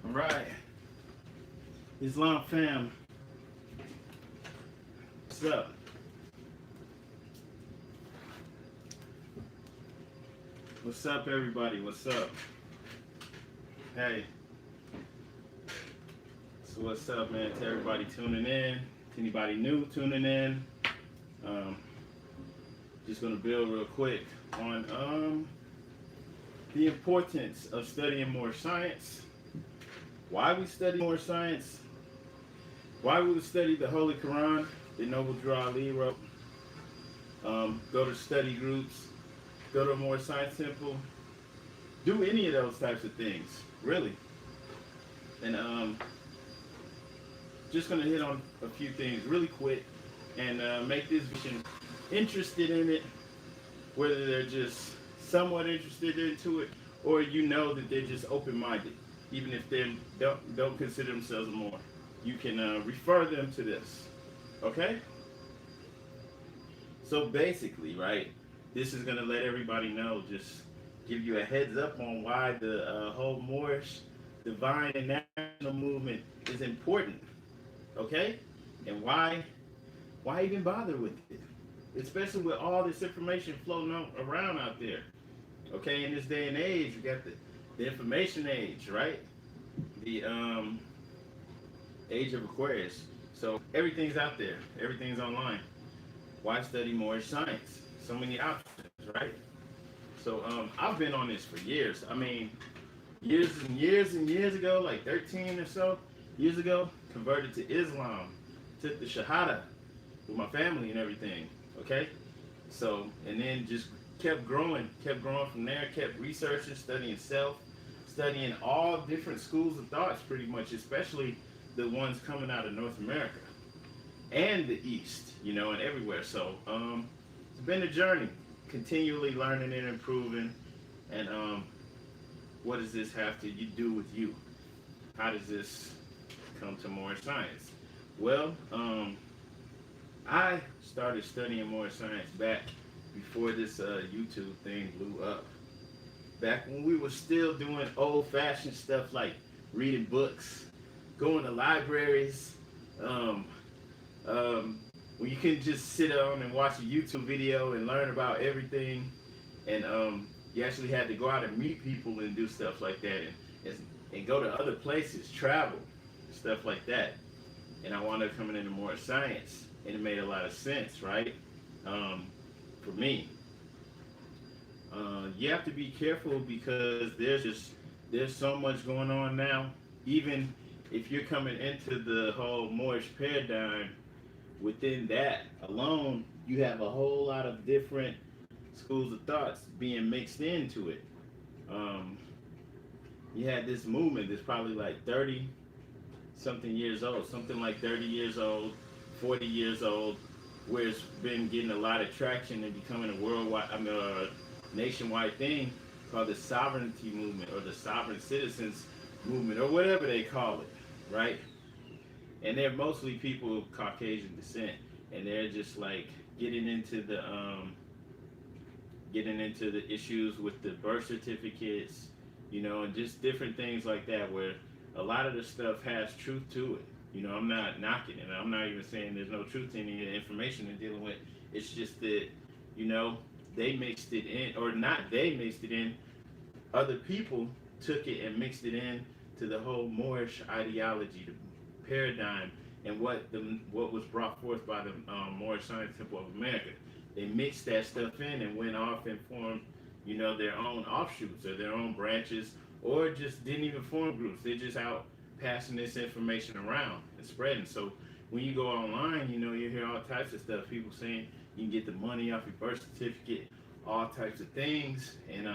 All right, Islam fam, what's up? What's up, everybody? What's up? Hey, so what's up, man? To everybody tuning in, to anybody new tuning in, um, just gonna build real quick on the importance of studying more science. Why we study more science? Why we would study the Holy Quran, the Noble Drew Ali wrote. Go to study groups, go to a more science temple, do any of those types of things, really. And just gonna hit on a few things really quick and make this vision interested in it, whether they're just somewhat interested into it or you know that they're just open-minded, even if they don't consider themselves more. You can refer them to this, okay? So basically, right, this is gonna let everybody know, just give you a heads up on why the whole Moorish divine and national movement is important, okay? And why even bother with it? Especially with all this information floating around out there. Okay, in this day and age, you got the information age, right? The age of Aquarius. So everything's out there, everything's online. Why study more science? So many options, right? So I've been on this for years. I mean, years and years and years ago, like 13 or so years ago, converted to Islam, took the Shahada with my family and everything. Okay, so and then just kept growing from there. Kept researching, studying self, studying all different schools of thoughts, pretty much, especially the ones coming out of North America and the East, and everywhere. So it's been a journey, continually learning and improving. And what does this have to do with you? How does this come to more science? Well, I started studying more science back before this YouTube thing blew up. Back when we were still doing old-fashioned stuff like reading books, going to libraries, um, when you couldn't just sit on and watch a YouTube video and learn about everything, and you actually had to go out and meet people and do stuff like that, and go to other places, travel, stuff like that. And I wound up coming into more science, and it made a lot of sense, right? For me, you have to be careful because there's so much going on now. Even if you're coming into the whole Moorish paradigm, within that alone, you have a whole lot of different schools of thoughts being mixed into it. Um, you had this movement that's probably like 30 something years old, something like 30 years old, 40 years old, where it's been getting a lot of traction and becoming a worldwide, nationwide thing called the sovereignty movement or the sovereign citizens movement or whatever they call it, right? And they're mostly people of Caucasian descent, and they're just like getting into the issues with the birth certificates, and just different things like that, where a lot of the stuff has truth to it. I'm not knocking it. I'm not even saying there's no truth to any of the information they're dealing with. It's just that, they mixed it in, or not they mixed it in, other people took it and mixed it in to the whole Moorish ideology, the paradigm, and what was brought forth by the Moorish Science Temple of America. They mixed that stuff in and went off and formed, their own offshoots or their own branches, or just didn't even form groups. They're just out passing this information around and spreading. So when you go online, you hear all types of stuff. People saying you can get the money off your birth certificate, all types of things, and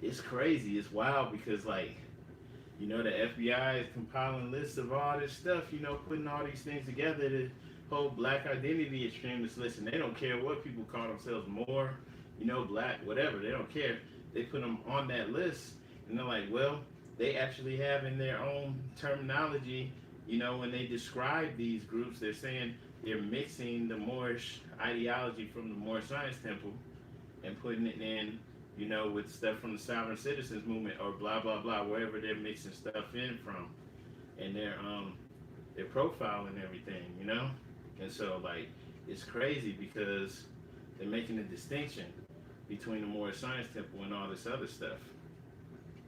it's crazy. It's wild because the FBI is compiling lists of all this stuff. Putting all these things together. The whole black identity extremist list, and they don't care what people call themselves, more, black, whatever. They don't care. They put them on that list, and they're like, well, they actually have in their own terminology, when they describe these groups, they're saying they're mixing the Moorish ideology from the Moorish Science Temple and putting it in you know, with stuff from the sovereign citizens movement or blah blah blah, wherever they're mixing stuff in from, and they're profiling everything, you know, and so like it's crazy because they're making a distinction between the Moorish Science Temple and all this other stuff.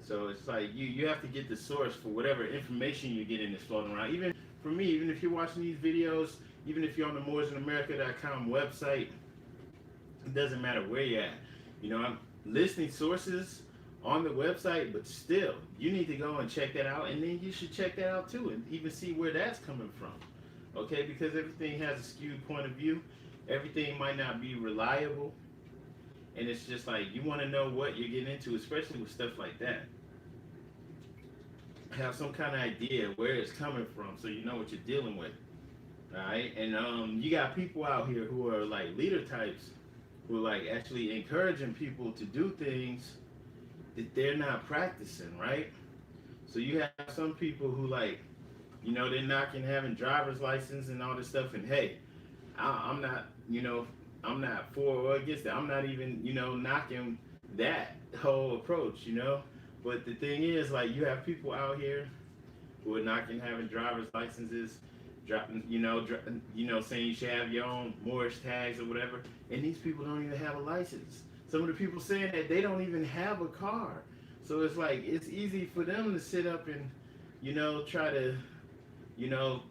So it's like you have to get the source for whatever information you're getting that's floating around. Even for me, even if you're watching these videos, even if you're on the moorishinamerica.com website, it doesn't matter where you're at. You know, I'm listing sources on the website, but still, you need to go and check that out, and then you should check that out too, and even see where that's coming from. Okay, because everything has a skewed point of view. Everything might not be reliable, and it's just like you want to know what you're getting into, especially with stuff like that. Have some kind of idea where it's coming from, so you know what you're dealing with. All right, and you got people out here who are like leader types, who are like actually encouraging people to do things that they're not practicing, right? So you have some people who like, you know, they're knocking having driver's license and all this stuff, and hey, I'm not, you know, I'm not for or against that. I'm not even, you know, knocking that whole approach, you know. But the thing is, like, you have people out here who are knocking having driver's licenses, dropping, you know, saying you should have your own Moorish tags or whatever, and these people don't even have a license. Some of the people saying that they don't even have a car. So it's like it's easy for them to sit up and, you know, try to, you know,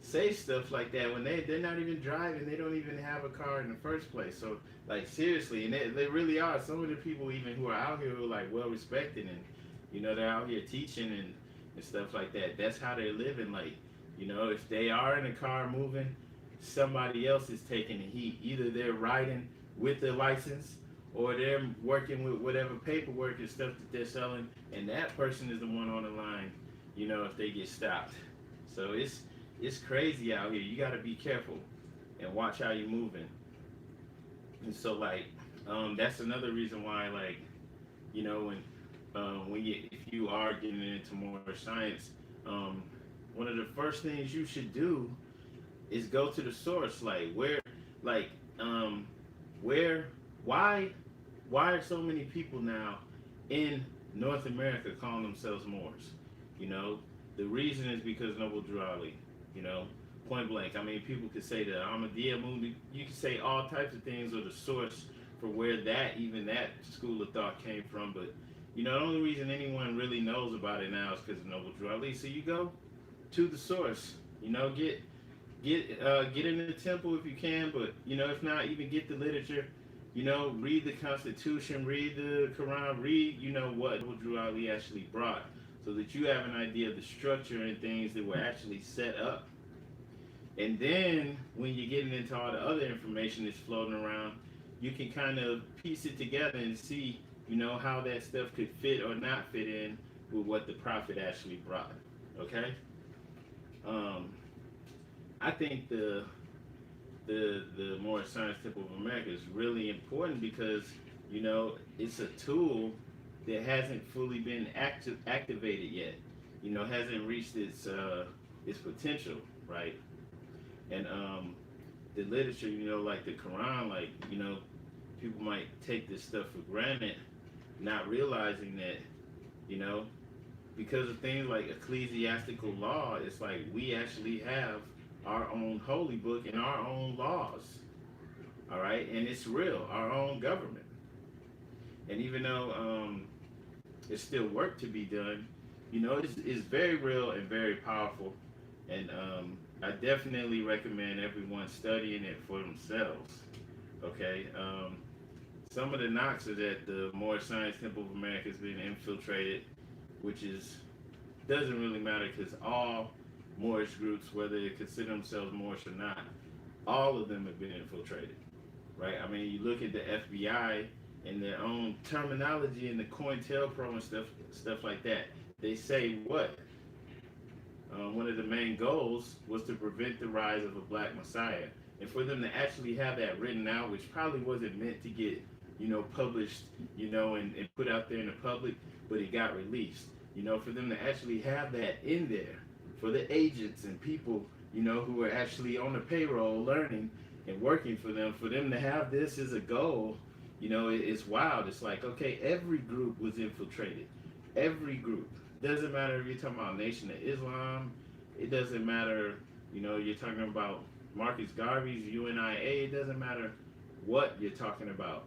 say stuff like that when they're not even driving. They don't even have a car in the first place. So like seriously, and they really are. Some of the people even who are out here who are like well respected, and you know, they're out here teaching and stuff like that. That's how they're living. Like, you know, if they are in a car moving, somebody else is taking the heat. Either they're riding with the license, or they're working with whatever paperwork and stuff that they're selling, and that person is the one on the line, you know, if they get stopped. So it's crazy out here. You got to be careful and watch how you're moving. And so like that's another reason why, like, you know, when you if you are getting into more science, one of the first things you should do is go to the source. Like like where why are so many people now in North America calling themselves Moors? You know, the reason is because Noble Drew Ali. You know, point blank. I mean, people could say the Ahmadiyya movement. You could say all types of things, or the source for where that school of thought came from. But you know, the only reason anyone really knows about it now is because of Noble Drew Ali. So you go to the source. You know, get in the temple if you can, but you know, if not, even get the literature. You know, read the Constitution, read the Quran, read, you know, what Noble Drew Ali actually brought, so that you have an idea of the structure and things that were actually set up. And then when you're getting into all the other information that's floating around, you can kind of piece it together and see, you know, how that stuff could fit or not fit in with what the prophet actually brought. Okay? I think the Moorish Science Temple of America is really important because, you know, it's a tool that hasn't fully been activated yet. You know, hasn't reached its potential, right? And the literature, you know, like the Quran, like, you know, people might take this stuff for granted, not realizing that, you know, because of things like ecclesiastical law, it's like we actually have our own holy book and our own laws, all right? And it's real, our own government. And even though there's still work to be done, you know, it's very real and very powerful. And I definitely recommend everyone studying it for themselves, okay? Some of the knocks are that the Moorish Science Temple of America has been infiltrated, which doesn't really matter because all Moorish groups, whether they consider themselves Moorish or not, all of them have been infiltrated, right? I mean, you look at the FBI and their own terminology and the COINTELPRO and stuff like that. They say what? One of the main goals was to prevent the rise of a black messiah. And for them to actually have that written out, which probably wasn't meant to get, you know, published, you know, and put out there in the public, but it got released. You know, for them to actually have that in there, for the agents and people, you know, who are actually on the payroll learning and working for them to have this as a goal, It's wild. It's like, okay, every group was infiltrated. Every group. Doesn't matter if you're talking about Nation of Islam. It doesn't matter, you're talking about Marcus Garvey's UNIA. It doesn't matter what you're talking about.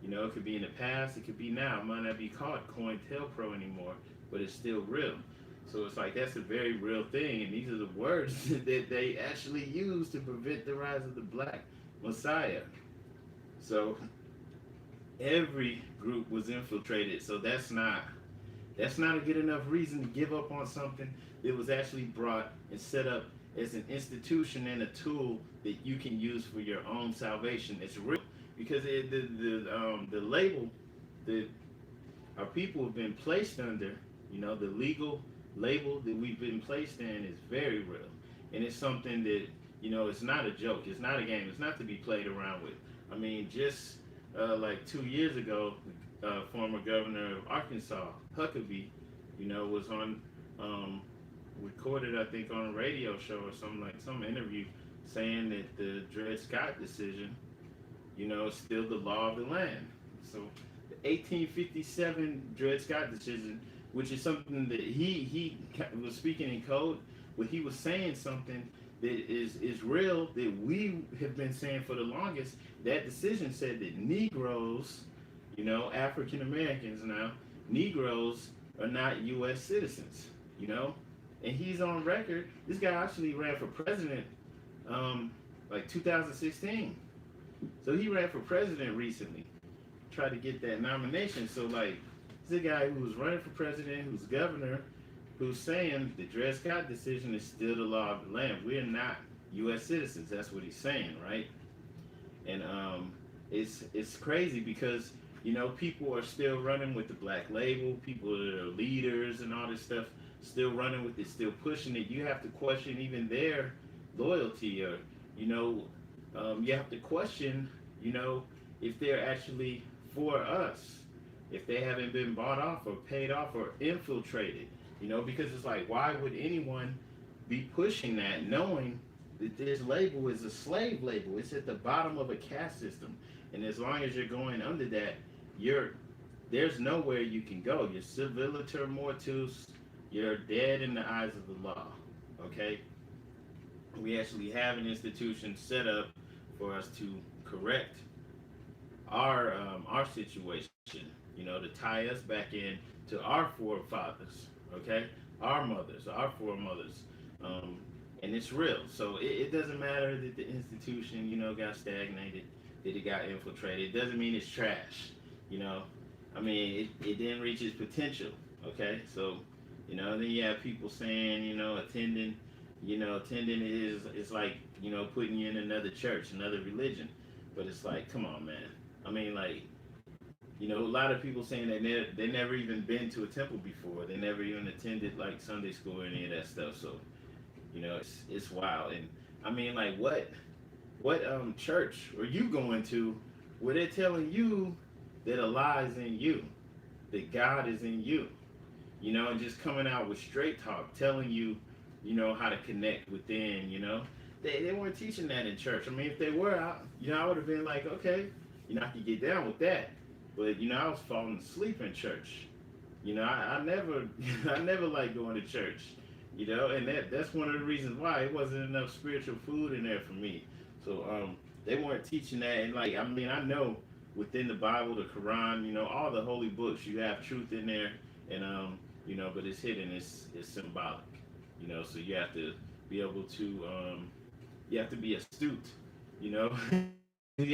It could be in the past. It could be now. It might not be called COINTELPRO anymore, but it's still real. So it's like that's a very real thing, and these are the words that they actually use to prevent the rise of the Black Messiah. So every group was infiltrated. So that's not a good enough reason to give up on something that was actually brought and set up as an institution and a tool that you can use for your own salvation. It's real because the label that our people have been placed under, the legal label that we've been placed in is very real, and it's something that it's not a joke. It's not a game. It's not to be played around with. I mean, just like 2 years ago, former governor of Arkansas, Huckabee, was on recorded, I think, on a radio show or something, like some interview, saying that the Dred Scott decision, is still the law of the land. So the 1857 Dred Scott decision, which is something that he was speaking in code, but he was saying something that is real that we have been saying for the longest. That decision said that Negroes, African Americans now, Negroes are not U.S. citizens, and he's on record. This guy actually ran for president, like 2016. So he ran for president recently, tried to get that nomination. So like, this is a guy who was running for president, who's governor, who's saying the Dred Scott decision is still the law of the land. We're not U.S. citizens. That's what he's saying, right? And it's crazy because people are still running with the black label. People that are leaders and all this stuff still running with it, still pushing it. You have to question even their loyalty, or you have to question, if they're actually for us, if they haven't been bought off or paid off or infiltrated, because it's like, why would anyone be pushing that, knowing that this label is a slave label? It's at the bottom of a caste system, and as long as you're going under that, there's nowhere you can go. You're civiliter mortus. You're dead in the eyes of the law. Okay. We actually have an institution set up for us to correct our situation. To tie us back in to our forefathers. Okay, our mothers, our foremothers. And it's real. So it doesn't matter that the institution, got stagnated, that it got infiltrated. It doesn't mean it's trash. I mean, it didn't reach its potential. Okay, so then you have people saying, attending is like, putting you in another church, another religion. But it's like, come on, man. I mean, like, a lot of people saying that they never even been to a temple before. They never even attended like Sunday school or any of that stuff. So, it's wild. And I mean, like, what church are you going to where they're telling you that Allah is in you, that God is in you, and just coming out with straight talk, telling you, how to connect within, They weren't teaching that in church. I mean, if they were, I would have been like, okay, I could get down with that. But, I was falling asleep in church. I never liked going to church, and that's one of the reasons why it wasn't enough spiritual food in there for me. So, they weren't teaching that. And like, I mean, I know within the Bible, the Quran, all the holy books, you have truth in there, and but it's hidden, it's symbolic, so you have to be able to, you have to be astute, you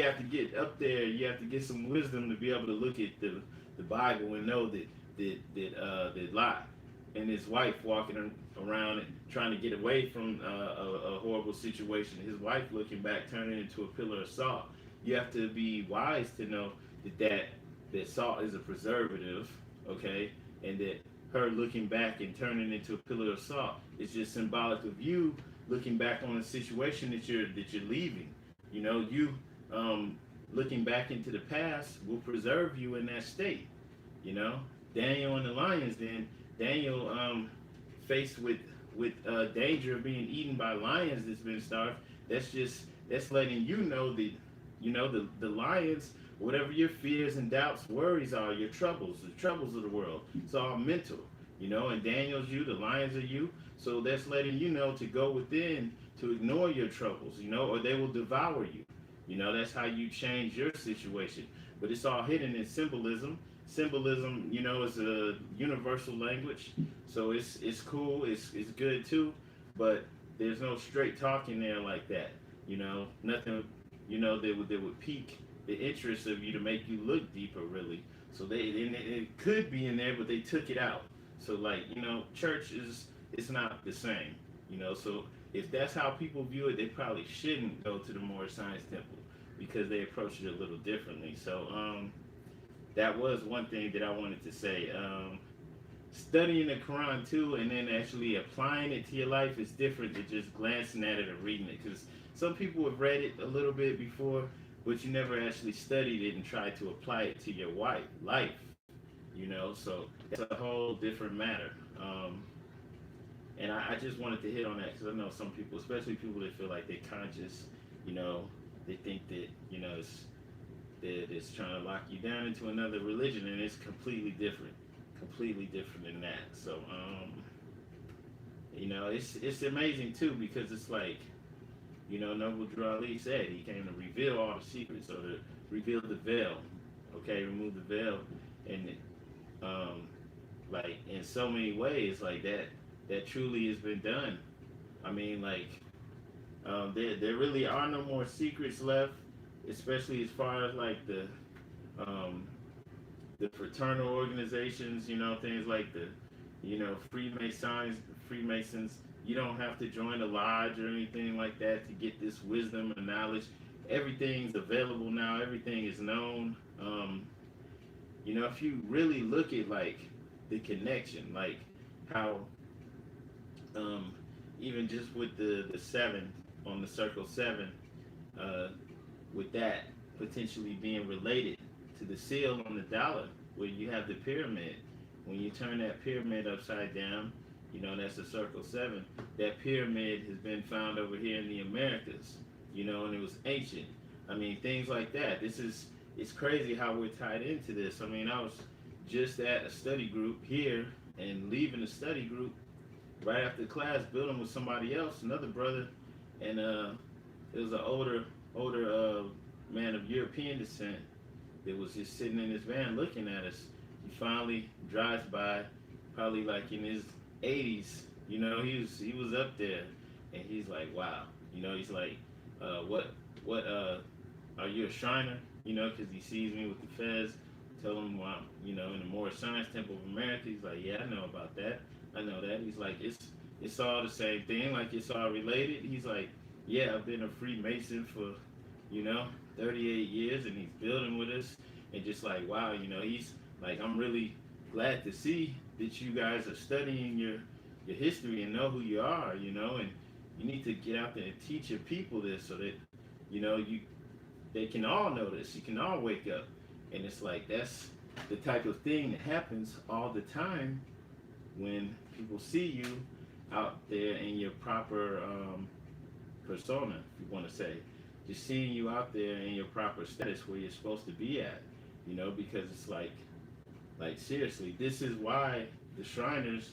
have to get up there, you have to get some wisdom to be able to look at the Bible and know that Lot and his wife walking around and trying to get away from a horrible situation, his wife looking back, turning into a pillar of salt. You have to be wise to know that salt is a preservative, okay, and that her looking back and turning into a pillar of salt is just symbolic of you looking back on a situation that you're leaving. You looking back into the past will preserve you in that state. Daniel and the lions. Then Daniel, faced with danger of being eaten by lions that's been starved. That's letting you know that the lions whatever your fears and doubts, worries are, your troubles, the troubles of the world. It's all mental, you know. And Daniel's you, the lions are you. So that's letting you know to go within, to ignore your troubles, you know, or they will devour you. You know, that's how you change your situation. But it's all hidden in symbolism. Symbolism, you know, is a universal language. So it's cool, it's good too. But there's no straight talking there like that. You know, nothing, you know, that would pique the interest of you to make you look deeper, really. So and it could be in there, but they took it out. So like, you know, church is it's not the same. You know, so if that's how people view it, they probably shouldn't go to the Moorish Science Temple because they approach it a little differently. So that was one thing that I wanted to say. Studying the Quran too, and then actually applying it to your life is different than just glancing at it or reading it. Because some people have read it a little bit before, but you never actually studied it and tried to apply it to your life. You know, so that's a whole different matter. And I just wanted to hit on that because I know some people, especially people that feel like they're conscious, you know, they think that, you know, that it's trying to lock you down into another religion, and it's completely different than that. So, you know, it's amazing too because it's like, you know, Noble Drew Ali said he came to reveal all the secrets, or to reveal the veil, okay, remove the veil, and like in so many ways, like that truly has been done. I mean, like there really are no more secrets left, especially as far as like um, the fraternal organizations, you know, things like the, you know, Freemasons. You don't have to join a lodge or anything like that to get this wisdom and knowledge. Everything's available now. Everything is known. You know, if you really look at like the connection, like how um, even just with the seven on the circle seven, uh, with that potentially being related to the seal on the dollar, where you have the pyramid. When you turn that pyramid upside down, you know that's the circle seven. That pyramid has been found over here in the Americas, you know, and it was ancient. I mean, things like that. It's crazy how we're tied into this. I mean, I was just at a study group here and leaving the study group right after class, building with somebody else, another brother, and it was an older man of European descent that was just sitting in his van looking at us. He finally drives by, probably like in his 80s. You know, he was up there, and he's like, wow. You know, he's like, what are you a Shriner? You know, because he sees me with the fez. Tell him, well, you know, in the Moorish Science Temple of America. He's like, yeah, I know about that. I know that. He's like, it's all the same thing. Like it's all related. He's like, yeah, I've been a Freemason for, you know, 38 years, and he's building with us, and just like, wow, you know, he's like, I'm really glad to see that you guys are studying your history and know who you are, you know, and you need to get out there and teach your people this so that, you know, they can all know this. You can all wake up. And it's like that's the type of thing that happens all the time when people see you out there in your proper persona, if you want to say. Just seeing you out there in your proper status where you're supposed to be at, you know, because it's like seriously, this is why the Shriners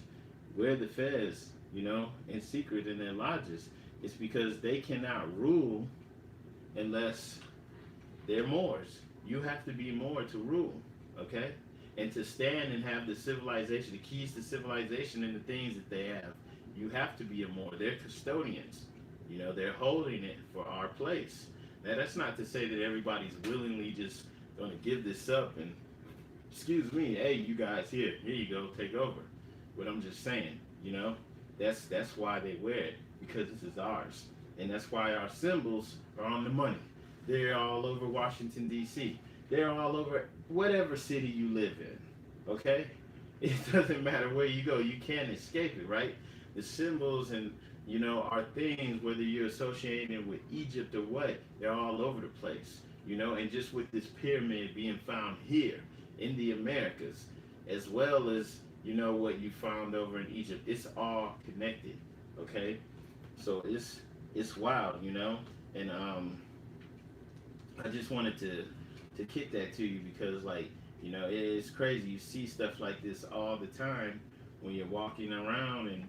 wear the fez, you know, in secret in their lodges. It's because they cannot rule unless they're Moors. You have to be Moor to rule, okay? And to stand and have the civilization, the keys to civilization and the things that they have, you have to be a Moor. They're custodians. You know, they're holding it for our place. Now, that's not to say that everybody's willingly just going to give this up and, excuse me, hey, you guys, here you go, take over. But I'm just saying, you know, that's why they wear it, because this is ours. And that's why our symbols are on the money. They're all over Washington, D.C. They're all over whatever city you live in, okay? It doesn't matter where you go. You can't escape it, right? The symbols and, you know, are things, whether you're associated with Egypt or what, they're all over the place, you know? And just with this pyramid being found here in the Americas, as well as, you know, what you found over in Egypt, it's all connected, okay? So it's wild, you know? And I just wanted to to get that to you, because like, it's crazy. You see stuff like this all the time when you're walking around, and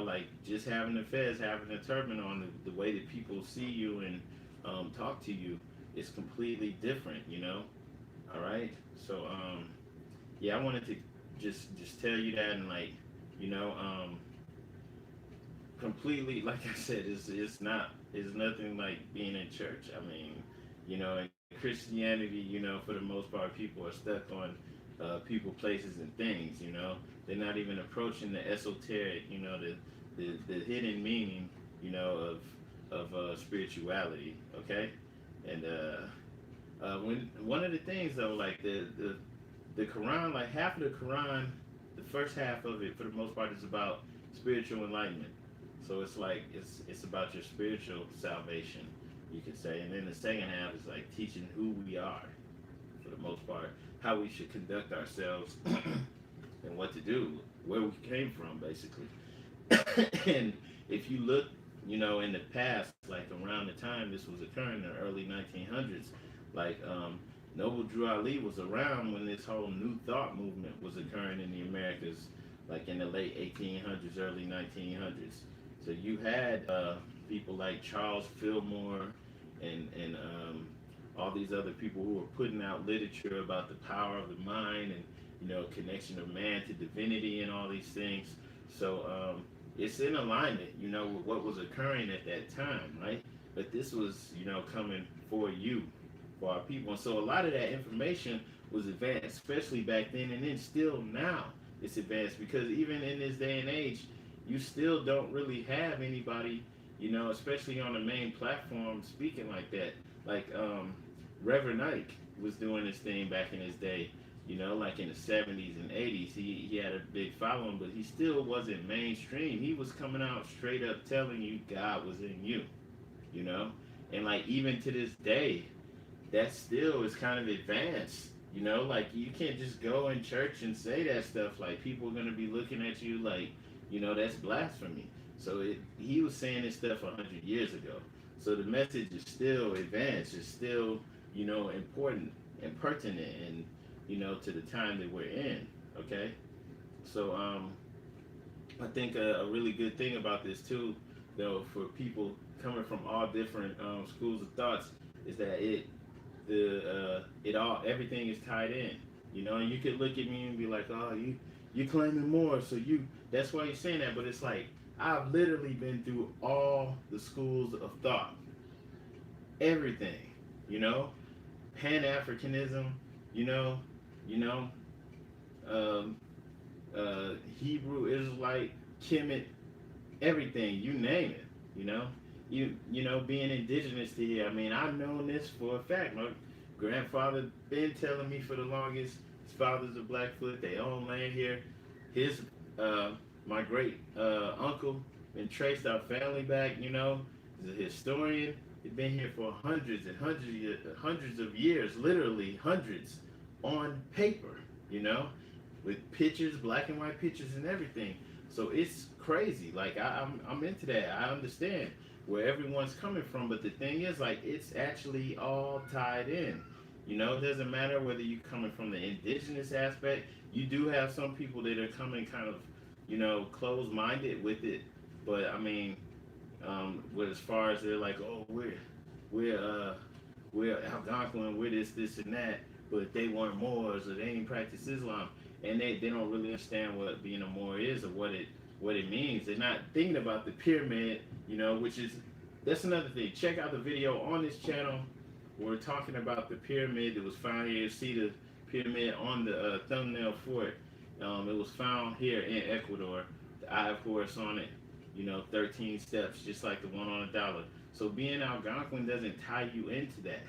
like just having the fez, having a turban on, the way that people see you and talk to you is completely different. All right. So yeah, I wanted to just tell you that, and like, you know, um, completely, like I said, it's nothing like being in church. I mean, in Christianity, for the most part, people are stuck on people, places, and things. They're not even approaching the esoteric, the hidden meaning, of spirituality. Okay, and when one of the things though, like the Quran, like half of the Quran, the first half of it, for the most part, is about spiritual enlightenment. So it's like it's about your spiritual salvation, you could say, and then the second half is like teaching who we are, for the most part, how we should conduct ourselves, and what to do, where we came from, basically. And if you look, in the past, like around the time this was occurring in the early 1900s, like Noble Drew Ali was around when this whole New Thought movement was occurring in the Americas, like in the late 1800s, early 1900s. So you had people like Charles Fillmore and all these other people who were putting out literature about the power of the mind, and connection of man to divinity and all these things. So it's in alignment, with what was occurring at that time, right? But this was, coming for you, for our people. And so a lot of that information was advanced, especially back then, and then still now it's advanced, because even in this day and age, you still don't really have anybody, especially on the main platform, speaking like that. Like Reverend Ike was doing this thing back in his day, like in the 70s and 80s. He had a big following, but he still wasn't mainstream. He was coming out straight up telling you God was in you, you know? And like even to this day, that still is kind of advanced. Like you can't just go in church and say that stuff. Like people are gonna be looking at you like, that's blasphemy. So he was saying this stuff 100 years ago. So the message is still advanced. It's still, important and pertinent, and to the time that we're in. Okay. So I think a really good thing about this too, though, for people coming from all different schools of thoughts, is that everything is tied in. And you could look at me and be like, oh, you claiming more, so that's why you're saying that. But it's like I've literally been through all the schools of thought, everything, you know, Pan Africanism, you know, you know, um, Hebrew Israelite, Kemet, everything, you name it, you know. Being indigenous to here, I mean, I've known this for a fact. My grandfather been telling me for the longest. His father's a Blackfoot. They own land here. His my great uncle been traced our family back. He's a historian. He's been here for hundreds and hundreds of years, literally hundreds, on paper. With pictures, black and white pictures and everything. So it's crazy. Like I'm into that. I understand where everyone's coming from, but the thing is, like, it's actually all tied in. It doesn't matter whether you're coming from the indigenous aspect. You do have some people that are coming kind of, closed-minded with it. But I mean, with as far as they're like, oh, we're Algonquin, we're this and that, but they weren't Moors or they ain't practice Islam, and they don't really understand what being a Moor is or what it means. They're not thinking about the pyramid, that's another thing. Check out the video on this channel. We're talking about the pyramid that was found here. See the pyramid on the thumbnail for it. It was found here in Ecuador. The eye of Horus on it. 13 steps, just like the one on $1. So being Algonquin doesn't tie you into that.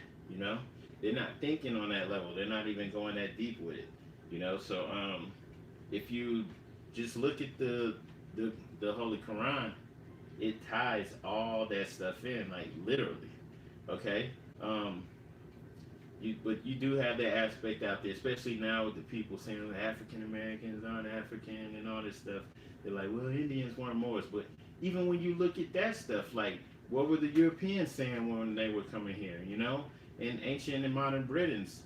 They're not thinking on that level. They're not even going that deep with it. So if you just look at the Holy Quran, it ties all that stuff in, like literally. Okay. But you do have that aspect out there, especially now with the people saying the African Americans aren't African and all this stuff. They're like, well, Indians weren't Moors. But even when you look at that stuff, like, what were the Europeans saying when they were coming here? in ancient and modern Britons.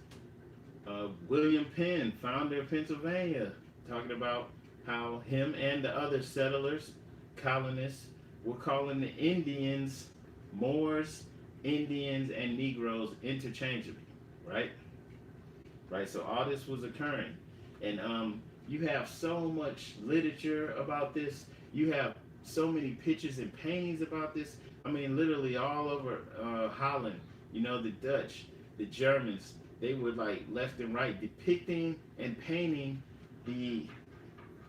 William Penn, founder of Pennsylvania, talking about how him and the other settlers, colonists, were calling the Indians Moors, Indians, and Negroes interchangeably, right? Right. So all this was occurring, and you have so much literature about this. You have so many pictures and paintings about this. I mean, literally all over Holland. You know, the Dutch, the Germans. They were like left and right depicting and painting the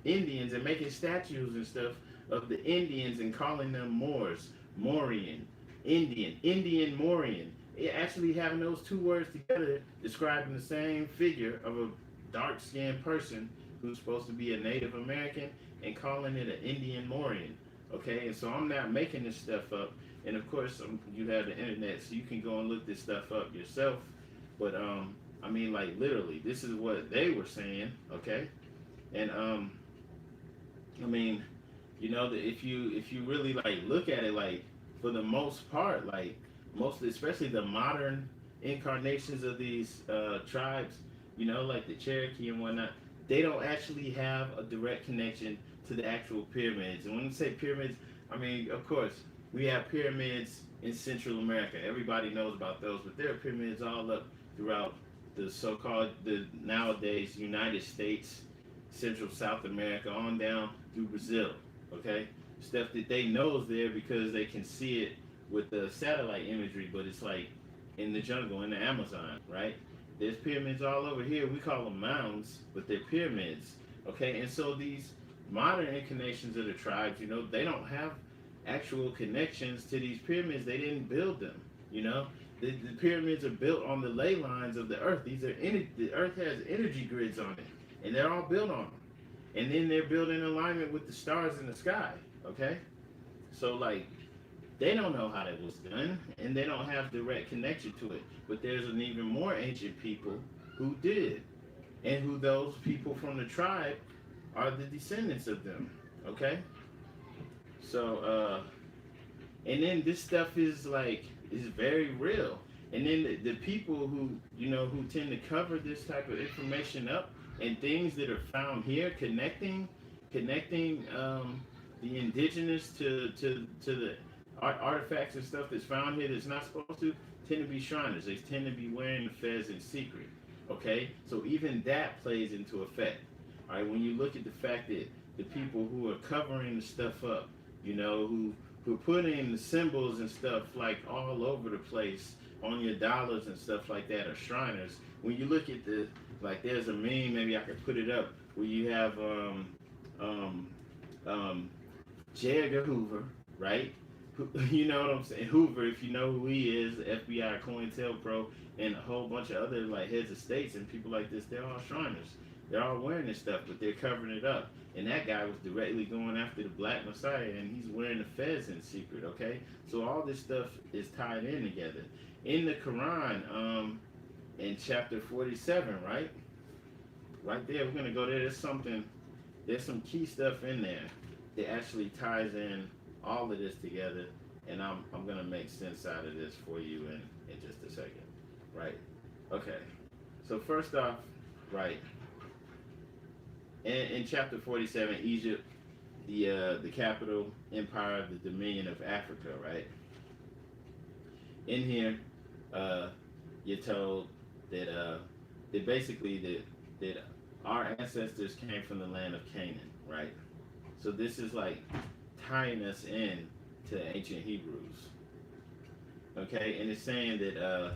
Indians and making statues and stuff of the Indians and calling them Moors, Moorian, Indian Moorian. It actually having those two words together describing the same figure of a dark skinned person who's supposed to be a Native American and calling it an Indian Moorian. Okay, and so I'm not making this stuff up. And of course, you have the internet, so you can go and look this stuff up yourself. But I mean, like literally, this is what they were saying. Okay, and I mean, you know, if you really like look at it, like for the most part, like most, especially the modern incarnations of these tribes, you know, like the Cherokee and whatnot, they don't actually have a direct connection to the actual pyramids. And when you say pyramids, I mean, of course, we have pyramids in Central America. Everybody knows about those, but there are pyramids all up throughout the so-called, the nowadays United States, Central South America, on down through Brazil. Okay, stuff that they know is there because they can see it with the satellite imagery, but it's like in the jungle, in the Amazon, right? There's pyramids all over here. We call them mounds, but they're pyramids. Okay, and so these modern incarnations of the tribes, you know, they don't have actual connections to these pyramids. They didn't build them. You know, the pyramids are built on the ley lines of the earth. These are the earth has energy grids on it, and they're all built on them. And then they're built in alignment with the stars in the sky. Okay, so like they don't know how that was done, and they don't have direct connection to it. But there's an even more ancient people who did, and who those people from the tribe are the descendants of them. Okay, so and then this stuff is like is very real. And then the people who you know who tend to cover this type of information up and things that are found here, connecting the indigenous to the artifacts and stuff that's found here that's not supposed to, tend to be Shriners. They tend to be wearing the fez in secret. Okay, so even that plays into effect. All right, when you look at the fact that the people who are covering the stuff up, you know, who put in the symbols and stuff like all over the place on your dollars and stuff like that are Shriners. When you look at the, like there's a meme, maybe I could put it up, where you have J. Edgar Hoover, right? You know what I'm saying? Hoover, if you know who he is, FBI, COINTELPRO, and a whole bunch of other like heads of states and people like this, they're all Shriners. They're all wearing this stuff, but they're covering it up. And that guy was directly going after the Black Messiah, and he's wearing the fez in secret, okay? So all this stuff is tied in together. In the Quran, in chapter 47, right? Right there, we're going to go there. There's some key stuff in there that actually ties in all of this together, and I'm going to make sense out of this for you in just a second, right? Okay, so first off, right, in chapter 47, Egypt, the capital empire of the Dominion of Africa, right? In here, you're told that basically that our ancestors came from the land of Canaan, right? So this is like tying us in to the ancient Hebrews, okay? And it's saying that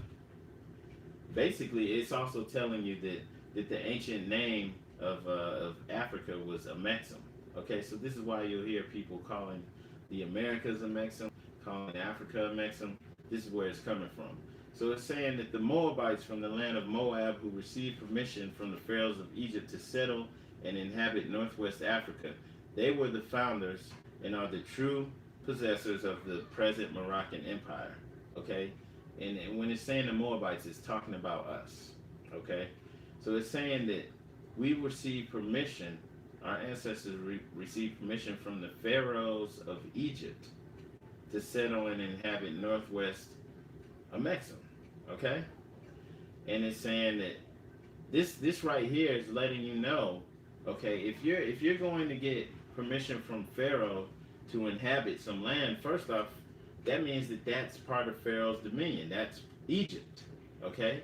basically it's also telling you that the ancient name of Africa was Amexem. Okay, so this is why you'll hear people calling the Americas Amexem, calling Africa Amexem. This is where it's coming from. So it's saying that the Moabites from the land of Moab, who received permission from the pharaohs of Egypt to settle and inhabit northwest Africa, they were the founders and are the true possessors of the present Moroccan Empire. Okay, and when it's saying the Moabites, it's talking about us. Okay, so it's saying that we received permission, our ancestors received permission from the pharaohs of Egypt to settle and inhabit northwest Amexem. Okay, and it's saying that this right here is letting you know, okay, if you're going to get permission from Pharaoh to inhabit some land, first off, that means that that's part of Pharaoh's dominion. That's Egypt, okay,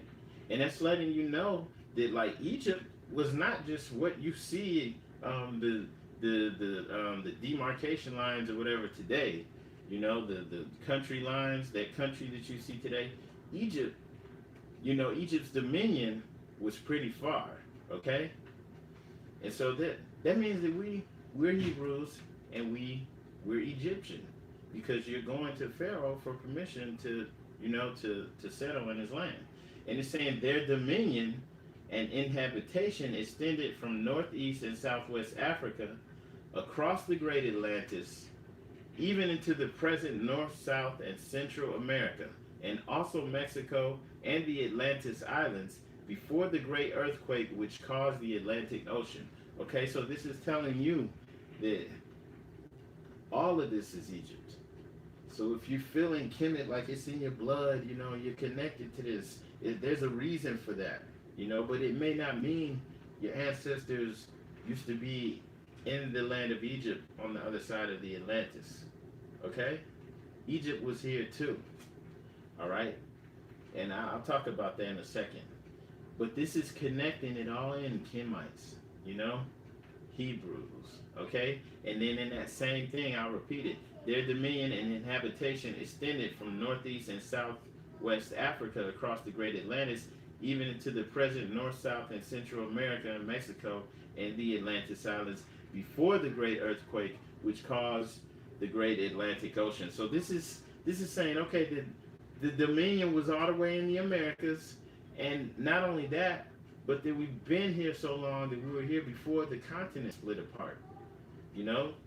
and that's letting you know that like Egypt was not just what you see, the demarcation lines or whatever today. The country lines, that country that you see today. Egypt, Egypt's dominion was pretty far, okay? And so that means that we're Hebrews and we're Egyptian because you're going to Pharaoh for permission to settle in his land. And it's saying their dominion and inhabitation extended from northeast and southwest Africa across the great Atlantis, even into the present North, South, and Central America, and also Mexico and the Atlantis Islands before the great earthquake which caused the Atlantic Ocean. Okay, so this is telling you that all of this is Egypt. So if you're feeling Kemet like it's in your blood, you're connected to this. There's a reason for that, but it may not mean your ancestors used to be in the land of Egypt on the other side of the Atlantis. Okay? Egypt was here too. All right? And I'll talk about that in a second. But this is connecting it all in Kemites, Hebrews. Okay? And then in that same thing, I'll repeat it. Their dominion and habitation extended from northeast and southwest Africa across the great Atlantis, even into the present North, South, and Central America and Mexico and the Atlantis Islands before the great earthquake which caused the great Atlantic Ocean. So this is saying, okay, the dominion was all the way in the Americas, and not only that, but that we've been here so long that we were here before the continent split apart,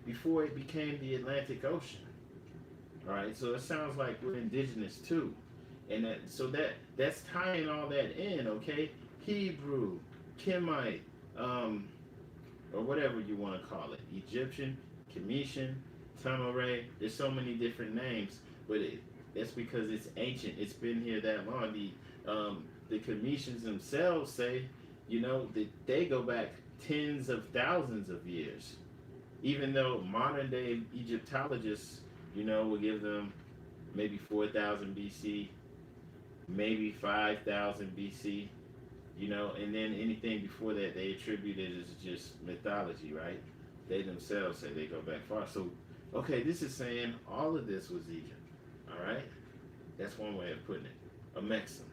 before it became the Atlantic Ocean. All right, so it sounds like we're indigenous too, and that's tying all that in, okay? Hebrew, Kemite, or whatever you want to call it, Egyptian, Cometian, Tamare. There's so many different names, but that's because it's ancient. It's been here that long. The Cometians themselves say, that they go back tens of thousands of years, even though modern day Egyptologists, will give them maybe 4,000 BC, maybe 5,000 BC. And then anything before that they attribute it as just mythology, right? They themselves say they go back far. So, okay, this is saying all of this was Egypt, all right? That's one way of putting it, a Mexim.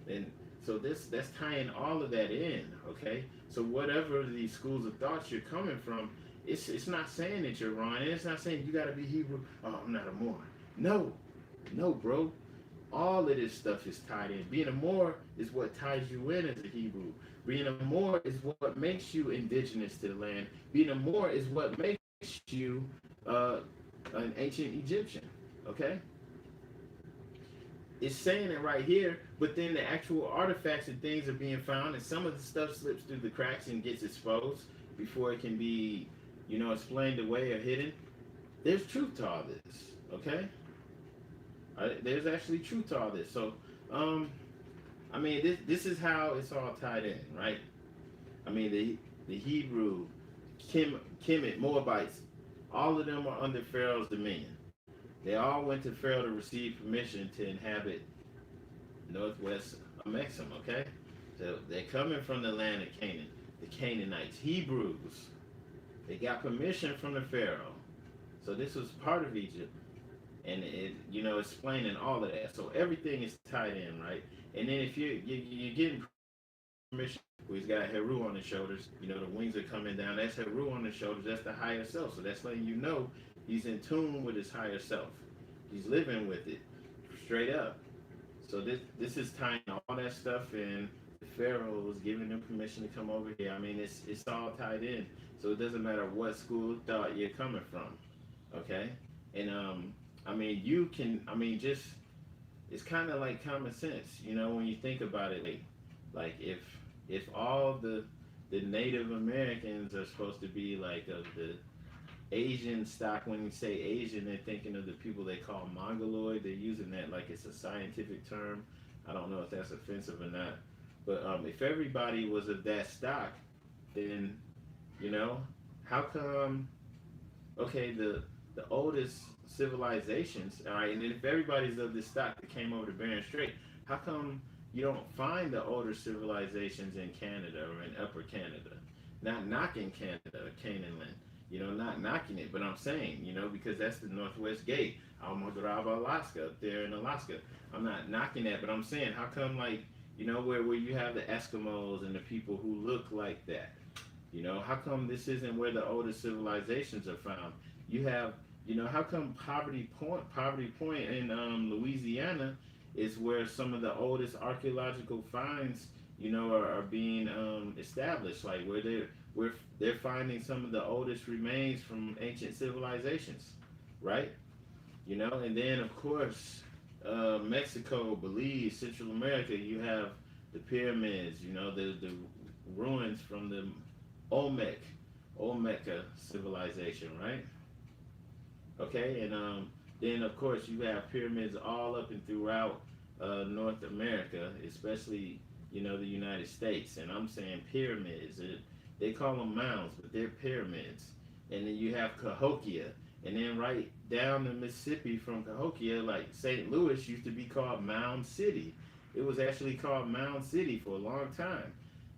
And so that's tying all of that in, okay? So whatever these schools of thoughts you're coming from, it's not saying that you're wrong, and it's not saying you got to be Hebrew. Oh, I'm not a Moor. No, bro. All of this stuff is tied in. Being a Moor is what ties you in as a Hebrew. Being a Moor is what makes you indigenous to the land. Being a Moor is what makes you an ancient Egyptian. Okay? It's saying it right here, but then the actual artifacts and things are being found, and some of the stuff slips through the cracks and gets exposed before it can be, explained away or hidden. There's truth to all this. Okay? There's actually truth to all this. So, this is how it's all tied in, right? The Hebrew, Kemet, Moabites, all of them are under Pharaoh's dominion. They all went to Pharaoh to receive permission to inhabit northwest Mexim, okay? So they're coming from the land of Canaan, the Canaanites, Hebrews. They got permission from the Pharaoh. So this was part of Egypt. And it, explaining all of that. So everything is tied in, right? And then if you're getting permission, where he's got Heru on his shoulders, the wings are coming down. That's Heru on his shoulders. That's the higher self. So that's letting you know he's in tune with his higher self. He's living with it, straight up. So this is tying all that stuff in. The Pharaoh was giving them permission to come over here. It's all tied in. So it doesn't matter what school of thought you're coming from, okay? And you can, just, it's kind of like common sense, when you think about it. Like if all the Native Americans are supposed to be like of the Asian stock, when you say Asian, they're thinking of the people they call Mongoloid. They're using that like it's a scientific term. I don't know if that's offensive or not. But if everybody was of that stock, then you know, how come? Okay, the oldest civilizations, all right, and then if everybody's of this stock that came over to Bering Strait, how come you don't find the older civilizations in Canada or in Upper Canada? Not knocking Canada or Canaan land, not knocking it, but I'm saying, because that's the Northwest Gate, Almagrava, Alaska, up there in Alaska. I'm not knocking that, but I'm saying, how come, like, where you have the Eskimos and the people who look like that? How come this isn't where the oldest civilizations are found? You have, how come Poverty Point in Louisiana is where some of the oldest archaeological finds, are being established. Like where they're finding some of the oldest remains from ancient civilizations, right? And then of course, Mexico, Belize, Central America, you have the pyramids, the ruins from the Olmec, Olmeca civilization, right? Okay, and then of course you have pyramids all up and throughout North America, especially the United States. And I'm saying pyramids. They call them mounds, but they're pyramids. And then you have Cahokia, and then right down the Mississippi from Cahokia, like St. Louis used to be called Mound City. It was actually called Mound City for a long time.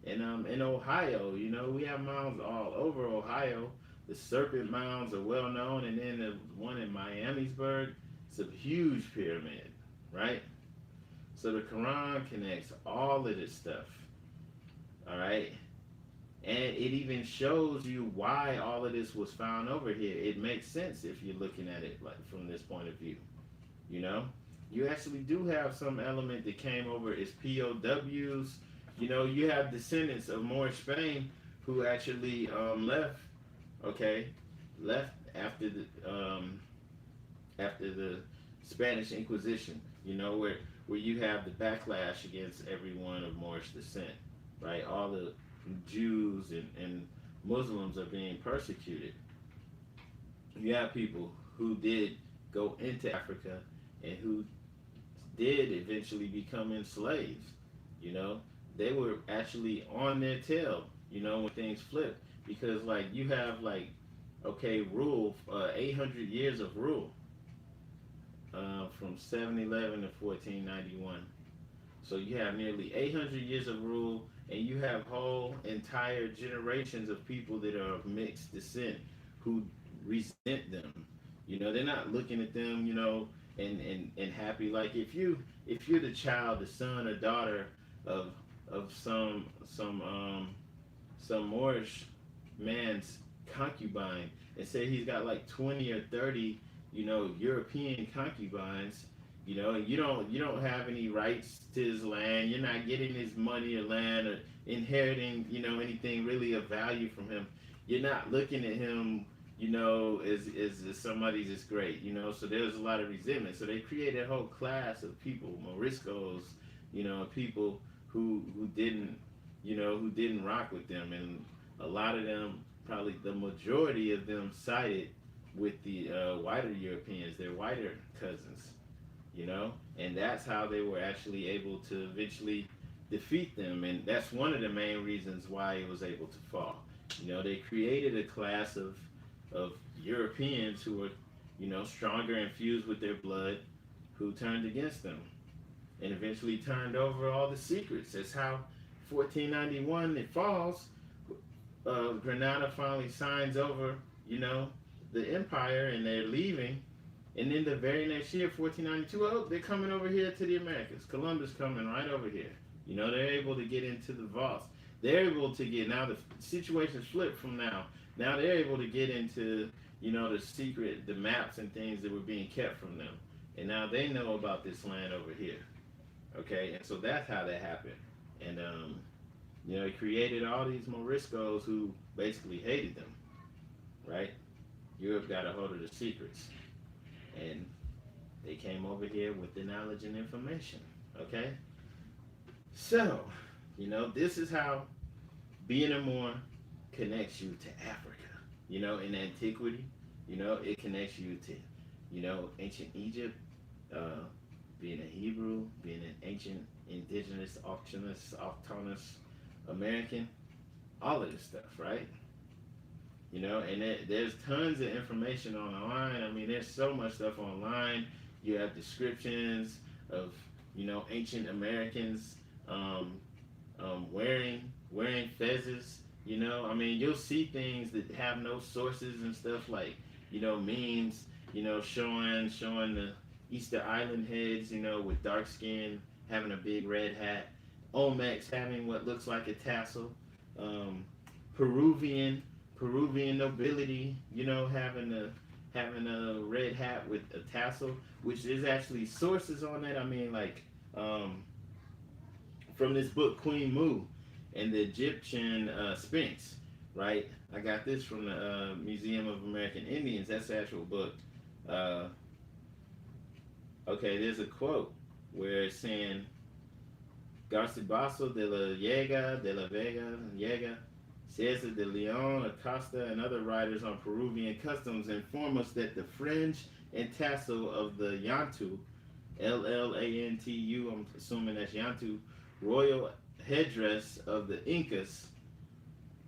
And in Ohio, we have mounds all over Ohio. The Serpent Mounds are well known, and then the one in Miamisburg, it's a huge pyramid, right? So the Quran connects all of this stuff, all right? And it even shows you why all of this was found over here. It makes sense if you're looking at it like from this point of view, you know? You actually do have some element that came over as POWs. You have descendants of Moorish Spain who actually left, okay, left after the Spanish Inquisition, where you have the backlash against everyone of Moorish descent, right? All the Jews and Muslims are being persecuted. You have people who did go into Africa and who did eventually become enslaved. They were actually on their tail, when things flipped. Because, like, you have, like, okay, rule, 800 years of rule from 711 to 1491. So you have nearly 800 years of rule, and you have whole entire generations of people that are of mixed descent who resent them. They're not looking at them, and happy. Like if you're the child, the son or daughter of some Moorish man's concubine, and say he's got like 20 or 30, European concubines, and you don't have any rights to his land. You're not getting his money or land or inheriting, anything really of value from him. You're not looking at him, as somebody that's great, so there's a lot of resentment. So they created a whole class of people, Moriscos, people who didn't rock with them, and a lot of them, probably the majority of them, sided with the whiter Europeans, their whiter cousins, and that's how they were actually able to eventually defeat them, and that's one of the main reasons why it was able to fall. They created a class of Europeans who were, stronger and fused with their blood, who turned against them, and eventually turned over all the secrets. That's how 1491 it falls. Granada finally signs over, the empire, and they're leaving. And then the very next year, 1492, oh, they're coming over here to the Americas. Columbus coming right over here. They're able to get into the vaults. They're able to get, now the situation's flipped from now. Now they're able to get into, the secret, the maps and things that were being kept from them. And now they know about this land over here. Okay, and so that's how that happened. And, it created all these Moriscos who basically hated them, right? Europe got a hold of the secrets, and they came over here with the knowledge and information, okay? So, this is how being a Moor connects you to Africa. In antiquity, it connects you to, ancient Egypt, being a Hebrew, being an ancient indigenous, autonomous American, all of this stuff, right? You know, and there's tons of information online. I mean, there's so much stuff online. You have descriptions of, you know, ancient Americans wearing fezzes. You know, I mean, you'll see things that have no sources and stuff like, you know, memes. You know, showing the Easter Island heads. You know, with dark skin, having a big red hat. Olmecs having what looks like a tassel. Um, Peruvian Peruvian nobility, you know, having a red hat with a tassel, which is actually sources on that. I mean, like um, from this book Queen Mu and the Egyptian Sphinx, right? I got this from the Museum of American Indians. That's the actual book. Uh, okay, there's a quote where it's saying Garcibaso de la Vega, Cesar de Leon, Acosta, and other writers on Peruvian customs inform us that the fringe and tassel of the Yantu, Llantu, I'm assuming that's Yantu, royal headdress of the Incas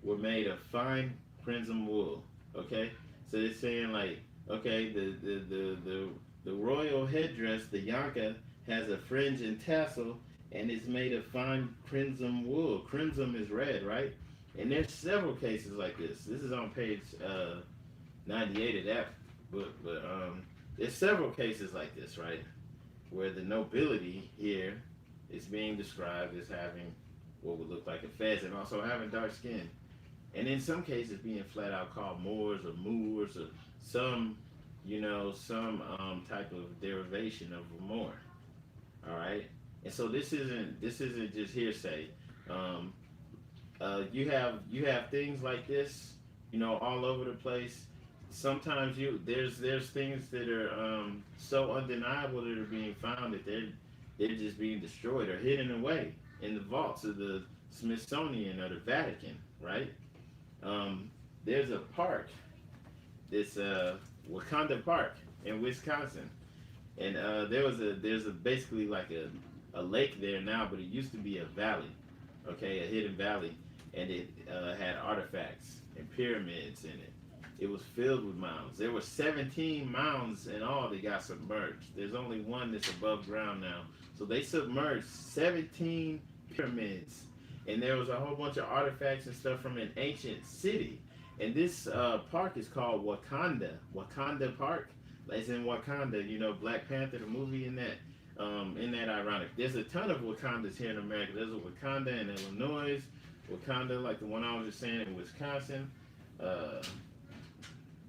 were made of fine crimson wool. Okay, so they're saying like, okay, the royal headdress, the Yanka, has a fringe and tassel, and it's made of fine crimson wool. Crimson is red, right? And there's several cases like this. This is on page 98 of that book, but there's several cases like this, right? Where the nobility here is being described as having what would look like a fez and also having dark skin. And in some cases being flat out called Moors or Moors or some, you know, some type of derivation of a Moor. All right? And so this isn't just hearsay. You have things like this, you know, all over the place. Sometimes there's things that are so undeniable that are being found that they're just being destroyed or hidden away in the vaults of the Smithsonian or the Vatican, right? There's a park, this Wakanda Park in Wisconsin, and there's a basically like a lake there now, but it used to be a valley, okay, a hidden valley, and it had artifacts and pyramids in it. It was filled with mounds. There were 17 mounds in all that got submerged. There's only one that's above ground now. So they submerged 17 pyramids, and there was a whole bunch of artifacts and stuff from an ancient city. And this park is called Wakanda Park. It's in Wakanda, you know, Black Panther, the movie in that ironic. There's a ton of Wakandas here in America. There's a Wakanda in Illinois, Wakanda, like the one I was just saying, in Wisconsin,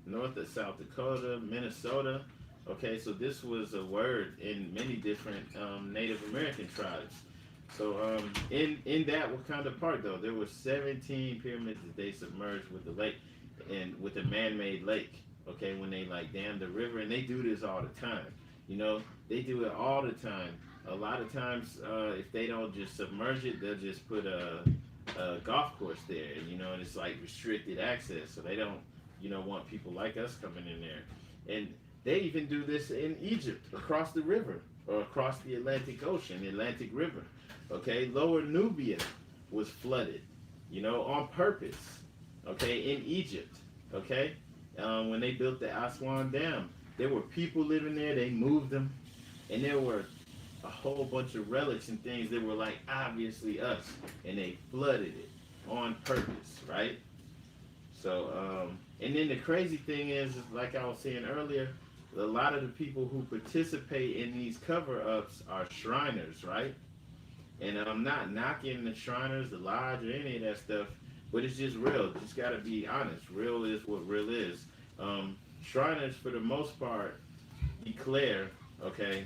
North and South Dakota, Minnesota. Okay, so this was a word in many different Native American tribes. So in that Wakanda Park, though, there were 17 pyramids that they submerged with the lake and with a man-made lake. Okay, when they like dam the river, and they do this all the time. You know, they do it all the time. A lot of times, if they don't just submerge it, they'll just put a golf course there. You know, and it's like restricted access, so they don't, you know, want people like us coming in there. And they even do this in Egypt, across the river or across the Atlantic Ocean, the Atlantic River. Okay, Lower Nubia was flooded, you know, on purpose. Okay, in Egypt. Okay, when they built the Aswan Dam, there were people living there. They moved them, and there were a whole bunch of relics and things that were like obviously us, and they flooded it on purpose, right? So, and then the crazy thing is like I was saying earlier, a lot of the people who participate in these cover-ups are Shriners, right? And I'm not knocking the Shriners, the Lodge, or any of that stuff, but it's just real. Just gotta be honest. Real is what real is. Shriners, for the most part, declare, okay,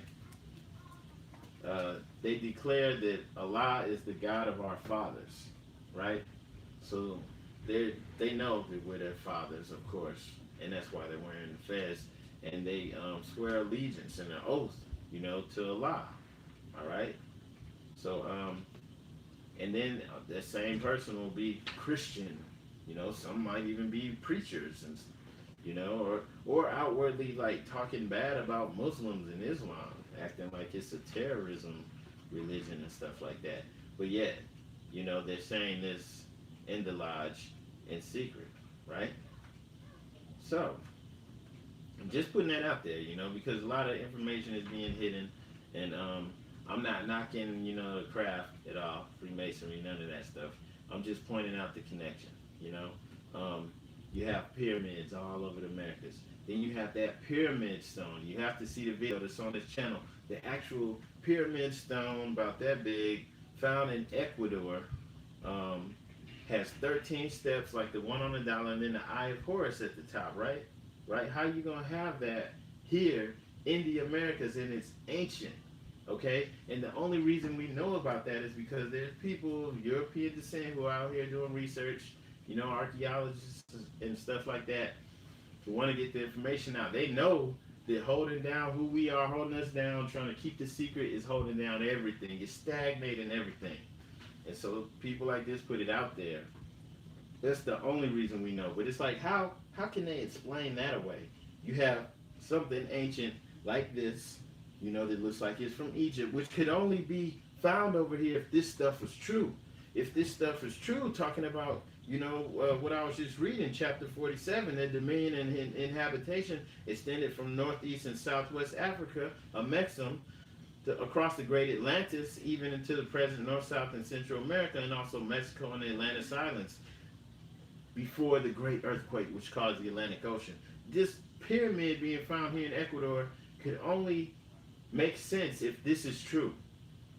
they declare that Allah is the God of our fathers, right? So they know that we're their fathers, of course, and that's why they're wearing the fez, and they swear allegiance and an oath, you know, to Allah, all right? So, and then that same person will be Christian, you know, some might even be preachers, or outwardly like talking bad about Muslims and Islam, acting like it's a terrorism religion and stuff like that. But yet, they're saying this in the lodge in secret, right? So, I'm just putting that out there, because a lot of information is being hidden, and I'm not knocking, the craft at all, Freemasonry, none of that stuff. I'm just pointing out the connection, you know. You have pyramids all over the Americas. Then you have that pyramid stone. You have to see the video that's on this channel. The actual pyramid stone, about that big, found in Ecuador, has 13 steps like the one on the dollar, and then the Eye of Horus at the top, right? Right? How you gonna have that here in the Americas, and it's ancient, okay? And the only reason we know about that is because there's people of European descent who are out here doing research, archaeologists and stuff like that, who want to get the information out. They know that holding down who we are, holding us down, trying to keep the secret is holding down everything. It's stagnating everything. And so people like this put it out there. That's the only reason we know. But it's like, how can they explain that away? You have something ancient like this, that looks like it's from Egypt, which could only be found over here if this stuff was true. If this stuff is true, talking about, what I was just reading, chapter 47, that dominion and habitation extended from northeast and southwest Africa, a Mexum, across the great Atlantis, even into the present North, South, and Central America, and also Mexico and the Atlantis Islands, before the great earthquake which caused the Atlantic Ocean. This pyramid being found here in Ecuador could only make sense if this is true.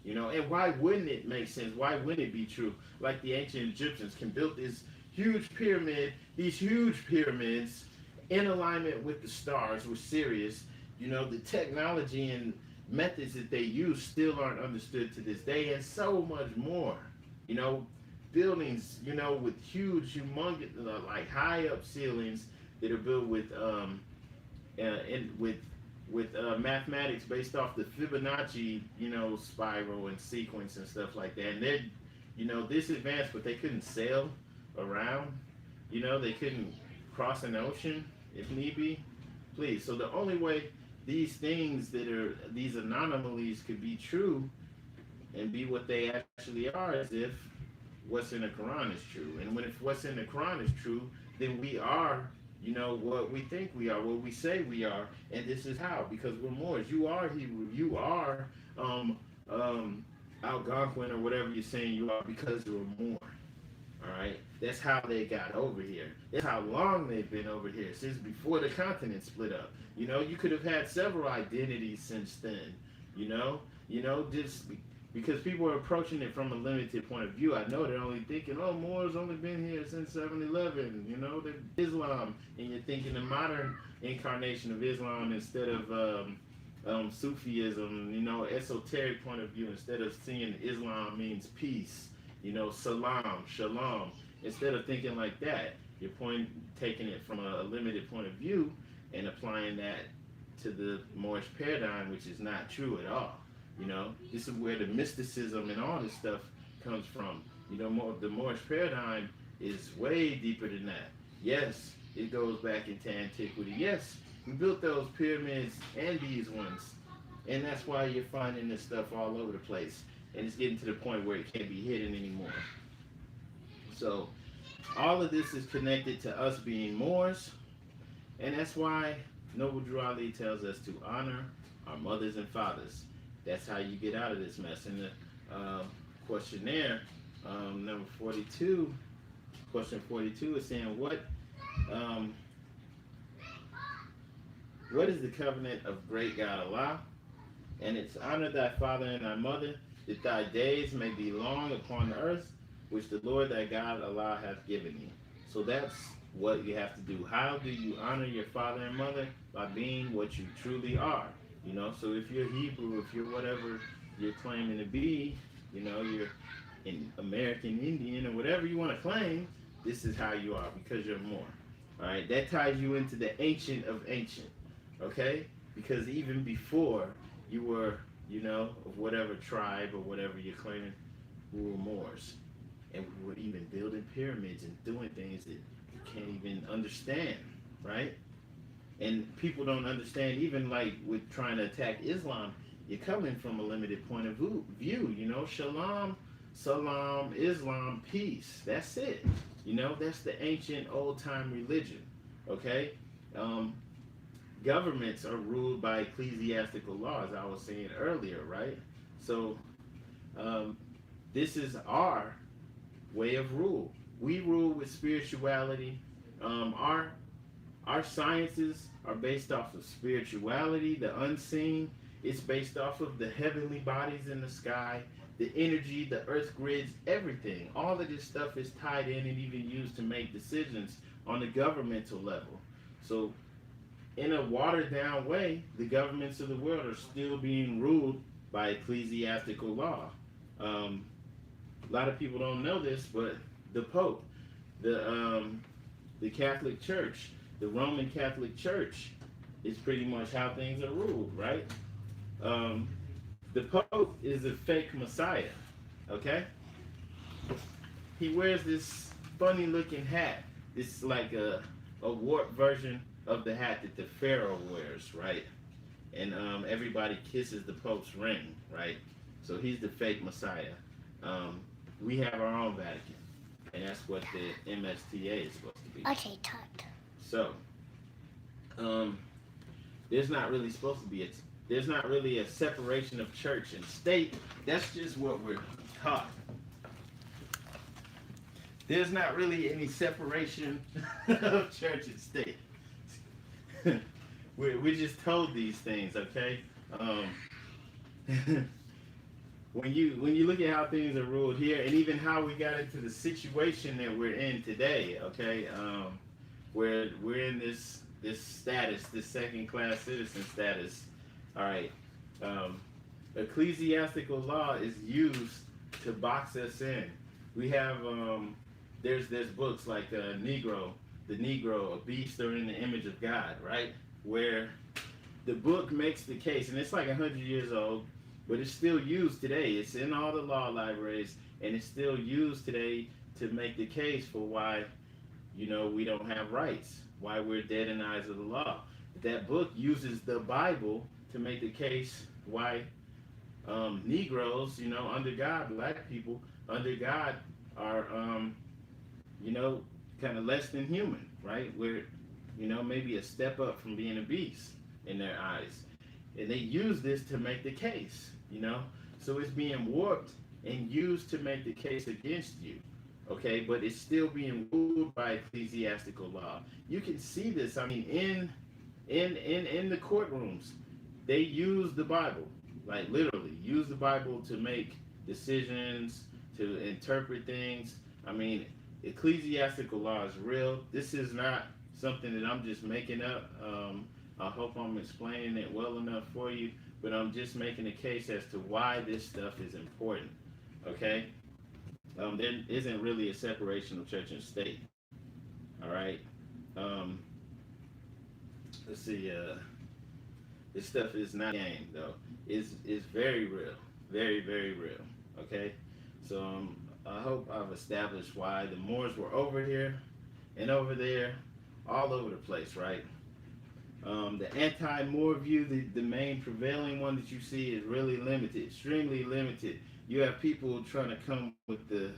And why wouldn't it make sense? Why wouldn't it be true? Like the ancient Egyptians can build this huge pyramid, these huge pyramids in alignment with the stars, with Sirius. The technology and methods that they use still aren't understood to this day, and so much more. Buildings, with huge, humongous, like high up ceilings that are built with mathematics based off the Fibonacci, spiral and sequence and stuff like that. And they're, this advanced, but they couldn't sail around. They couldn't cross an ocean if need be. Please. So the only way these things these anomalies could be true and be what they actually are is if what's in the Quran is true. And if what's in the Quran is true, then we are, what we think we are, what we say we are, and this is how, because we're Moors. You are Hebrew. You are Algonquin or whatever you're saying you are, because you're Moor. All right, that's how they got over here. That's how long they've been over here, since before the continent split up. You could have had several identities since then. Just because people are approaching it from a limited point of view. I know they're only thinking, oh, Moors only been here since 7-Eleven, they're Islam, and you're thinking the modern incarnation of Islam instead of Sufism, esoteric point of view, instead of seeing Islam means peace, salam, shalom. Instead of thinking like that, you're taking it from a limited point of view and applying that to the Moorish paradigm, which is not true at all. This is where the mysticism and all this stuff comes from. The Moorish paradigm is way deeper than that. Yes, it goes back into antiquity. Yes, we built those pyramids and these ones. And that's why you're finding this stuff all over the place. And it's getting to the point where it can't be hidden anymore. So, all of this is connected to us being Moors. And that's why Noble Drew Ali tells us to honor our mothers and fathers. That's how you get out of this mess. In the questionnaire, number 42, question 42 is saying, what is the covenant of great God Allah? And it's honor thy father and thy mother, that thy days may be long upon the earth, which the Lord thy God Allah hath given thee. So that's what you have to do. How do you honor your father and mother? By being what you truly are. So if you're Hebrew, if you're whatever you're claiming to be, you're an American Indian or whatever you want to claim, this is how you are, because you're Moor. All right, that ties you into the ancient of ancient, okay? Because even before you were, of whatever tribe or whatever you're claiming, we were Moors. And we were even building pyramids and doing things that you can't even understand, right? And people don't understand, even like with trying to attack Islam, you're coming from a limited point of view. You know, shalom, salam, Islam, peace. That's it. You know, that's the ancient old time religion. Okay? Um, Governments are ruled by ecclesiastical laws, I was saying earlier, right? So, um, this is our way of rule. We rule with spirituality. Our sciences are based off of spirituality, the unseen. It's based off of the heavenly bodies in the sky, the energy, the earth grids, everything. All of this stuff is tied in and even used to make decisions on the governmental level. So, in a watered down way, the governments of the world are still being ruled by ecclesiastical law. Um, a lot of people don't know this, but the Pope, the the Catholic Church, the Roman Catholic Church, is pretty much how things are ruled, right? Um, the Pope is a fake Messiah, okay? He wears this funny looking hat. It's like a warped version of the hat that the Pharaoh wears, right? And everybody kisses the Pope's ring, right? So he's the fake Messiah. Um, we have our own Vatican, and that's what the MSTA is supposed to be. Okay, Todd. So, um, there's not really supposed to be there's not really a separation of church and state. That's just what we're taught. There's not really any separation of church and state. we're just told these things, okay? Um, when you look at how things are ruled here, and even how we got into the situation that we're in today, okay? Where we're in this status, this second class citizen status. All right. Ecclesiastical law is used to box us in. We have there's books like Negro, the Negro, a beast or in the image of God, right? Where the book makes the case, and it's like 100 years old, but it's still used today. It's in all the law libraries, and it's still used today to make the case for why, you know, we don't have rights, why we're dead in the eyes of the law. That book uses the Bible to make the case why Negroes, you know, under God, black people under God are, you know, kind of less than human, right? We're, you know, maybe a step up from being a beast in their eyes. And they use this to make the case, you know? So it's being warped and used to make the case against you, okay? But it's still being ruled by ecclesiastical law. You can see this, I mean, in the courtrooms, they use the Bible, like literally use the Bible to make decisions, to interpret things. I mean, ecclesiastical law is real. This is not something that I'm just making up. I hope I'm explaining it well enough for you, but I'm just making a case as to why this stuff is important, okay? There isn't really a separation of church and state, all right? Let's see, this stuff is not a game, though. It's very real, very, very real, okay? So I hope I've established why the Moors were over here and over there, all over the place, right? The anti-Moor view, the main prevailing one that you see is really limited, extremely limited. You have people trying to come with the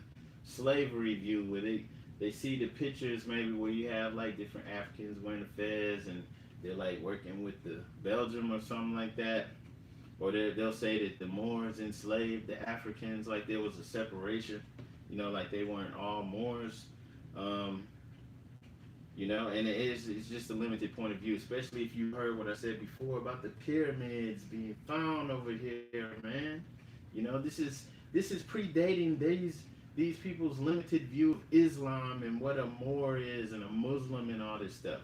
slavery view where they see the pictures maybe where you have like different Africans wearing the fez and they're like working with the Belgium or something like that. Or they'll say that the Moors enslaved the Africans, like there was a separation, you know, like they weren't all Moors. You know, and it's just a limited point of view, especially if you heard what I said before about the pyramids being found over here, man. You know, this is predating these people's limited view of Islam and what a Moor is and a Muslim and all this stuff.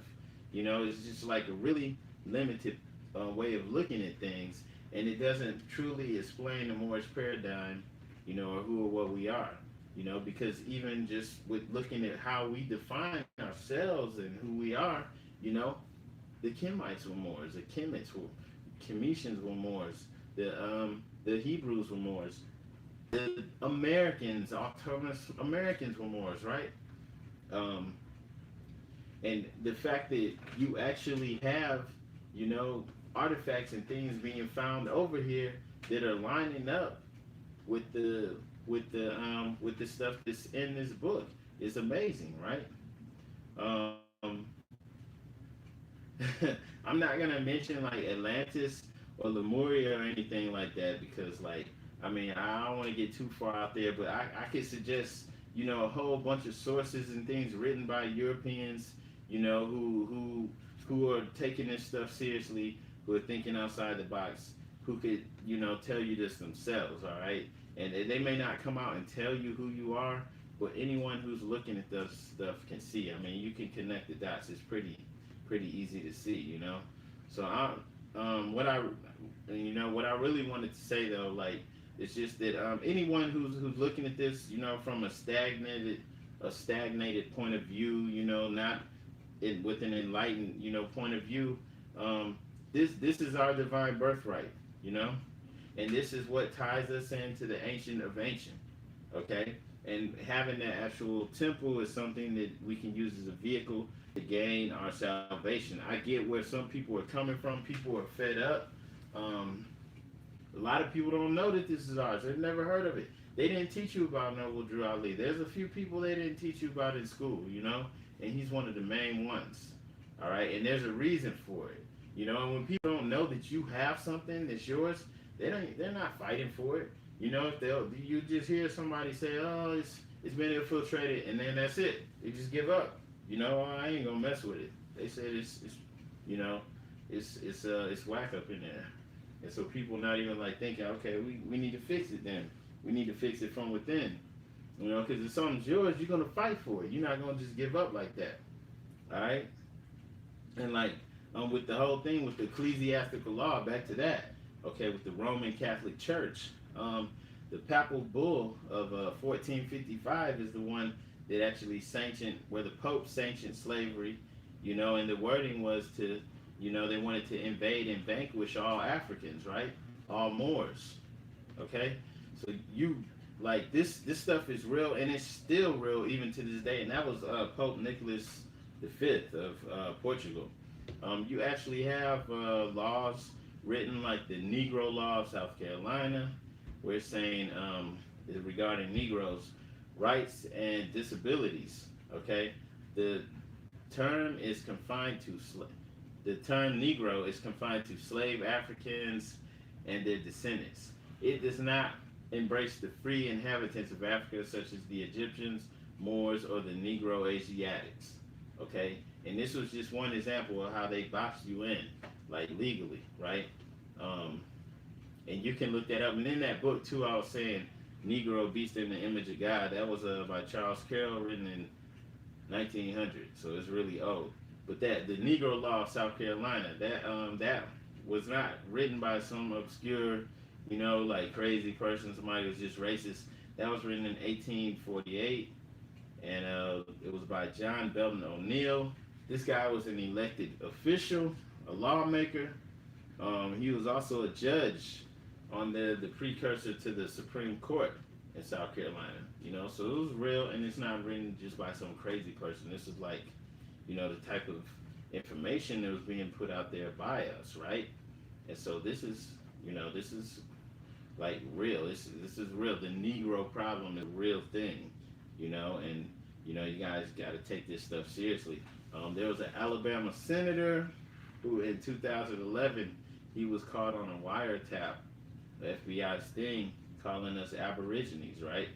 You know, it's just like a really limited way of looking at things, and it doesn't truly explain the Moorish paradigm, you know, or who or what we are. You know, because even just with looking at how we define ourselves and who we are, you know, the Kemites were Moors, the Kemetians were Moors, the Hebrews were Moors, the Americans, autonomous Americans were Moors, right? And the fact that you actually have, you know, artifacts and things being found over here that are lining up with the stuff that's in this book is amazing, right? Um, I'm not gonna mention like Atlantis or Lemuria or anything like that because, like, I mean, I don't want to get too far out there, but I could suggest, you know, a whole bunch of sources and things written by Europeans, you know, who are taking this stuff seriously, who are thinking outside the box, who could, you know, tell you this themselves, all right? And they may not come out and tell you who you are, but anyone who's looking at this stuff can see. I mean, you can connect the dots. It's pretty easy to see, you know. So what I, you know, what I really wanted to say though, like, it's just that anyone who's looking at this, you know, from a stagnated point of view, you know, not with an enlightened, you know, point of view, this is our divine birthright, you know, and this is what ties us into the ancient of ancient, okay? And having that actual temple is something that we can use as a vehicle to gain our salvation. I get where some people are coming from. People are fed up. Um, a lot of people don't know that this is ours. They've never heard of it. They didn't teach you about Noble Drew Ali. There's a few people they didn't teach you about in school, you know, and he's one of the main ones. All right, and there's a reason for it, you know. And when people don't know that you have something that's yours, they're not fighting for it. You know, if you just hear somebody say, "Oh, it's been infiltrated," and then that's it. They just give up. You know, "Oh, I ain't gonna mess with it." They said it's you know, it's whack up in there. And so people not even like thinking, okay, we need to fix it then. We need to fix it from within. You know, because if something's yours, you're gonna fight for it. You're not gonna just give up like that. All right. And like with the whole thing with the ecclesiastical law, back to that. Okay, with the Roman Catholic Church, the Papal Bull of 1455 is the one that actually sanctioned, where the Pope sanctioned slavery. You know, and the wording was to, you know, they wanted to invade and vanquish all Africans, right? All Moors. Okay, so you like this stuff is real, and it's still real even to this day. And that was Pope Nicholas V of Portugal. You actually have laws written like the Negro Law of South Carolina, where it's saying regarding Negroes' rights and disabilities. Okay, the term is confined to the term Negro is confined to slave Africans and their descendants. It does not embrace the free inhabitants of Africa, such as the Egyptians, Moors, or the Negro Asiatics. Okay, and this was just one example of how they boxed you in, like legally, right? Um, and you can look that up. And in that book too, I was saying Negro Beast in the Image of God. That was by Charles Carroll, written in 1900, so it's really old. But that the Negro Law of South Carolina, that was not written by some obscure, you know, like crazy person, somebody who was just racist. That was written in 1848, and it was by John Belton O'Neill. This guy was an elected official, a lawmaker. He was also a judge on the precursor to the Supreme Court in South Carolina. You know, so it was real, and it's not written just by some crazy person. This is like, you know, the type of information that was being put out there by us, right? And so this is, you know, this is like real. This is real. The Negro problem is a real thing, you know, and you know, you guys got to take this stuff seriously. There was an Alabama senator who, in 2011, he was caught on a wiretap, the FBI sting, calling us Aborigines, right?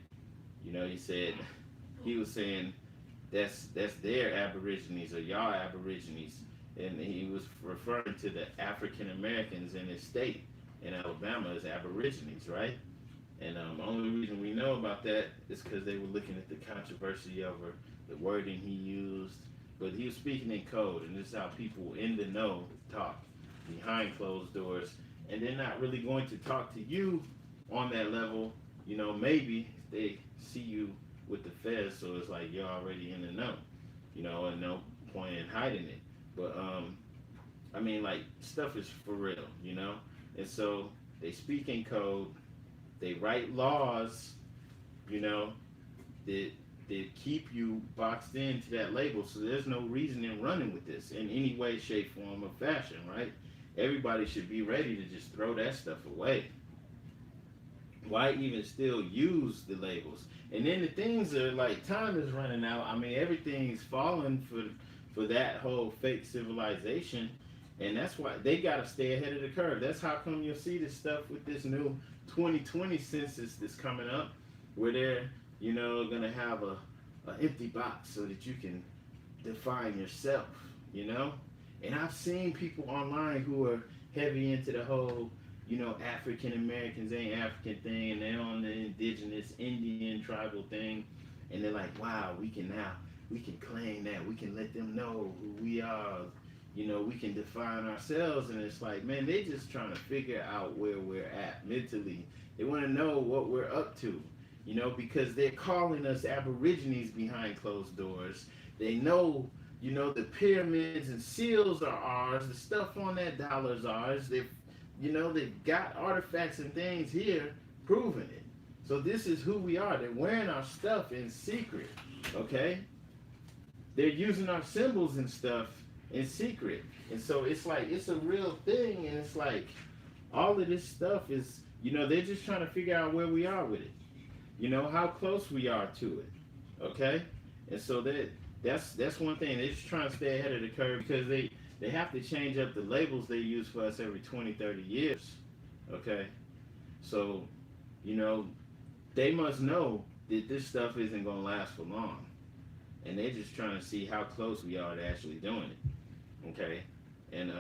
You know, he was saying that's their Aborigines, or y'all Aborigines, and he was referring to the African Americans in his state in Alabama as Aborigines, right? And the only reason we know about that is because they were looking at the controversy over the wording he used. But he was speaking in code, and this is how people in the know talk behind closed doors. And they're not really going to talk to you on that level. You know, maybe they see you with the feds, so it's like you're already in the know. You know, and no point in hiding it. But I mean, like, stuff is for real, you know. And so they speak in code. They write laws, you know, that that keep you boxed into that label. So there's no reason in running with this in any way, shape, form, or fashion, right? Everybody should be ready to just throw that stuff away. Why even still use the labels? And then the things are like time is running out. I mean, everything's falling for that whole fake civilization, and that's why they got to stay ahead of the curve. That's how come you'll see this stuff with this new 2020 census that's coming up, where they're gonna have a empty box so that you can define yourself. You know, and I've seen people online who are heavy into the whole African Americans ain't African thing, and they're on the indigenous Indian tribal thing, and they're like, wow, we can claim that, we can let them know who we are, we can define ourselves. And it's like, man, they just trying to figure out where we're at mentally. They want to know what we're up to, because they're calling us aborigines behind closed doors. They know, the pyramids and seals are ours, the stuff on that dollar is ours. They've got artifacts and things here proving it. So this is who we are. They're wearing our stuff in secret, okay? They're using our symbols and stuff in secret. And so it's like, it's a real thing, and it's like, all of this stuff is, they're just trying to figure out where we are with it. How close we are to it, okay? And so that's one thing. They're just trying to stay ahead of the curve, because they have to change up the labels they use for us every 20, 30 years. Okay? So, they must know that this stuff isn't going to last for long. And they're just trying to see how close we are to actually doing it. Okay? And,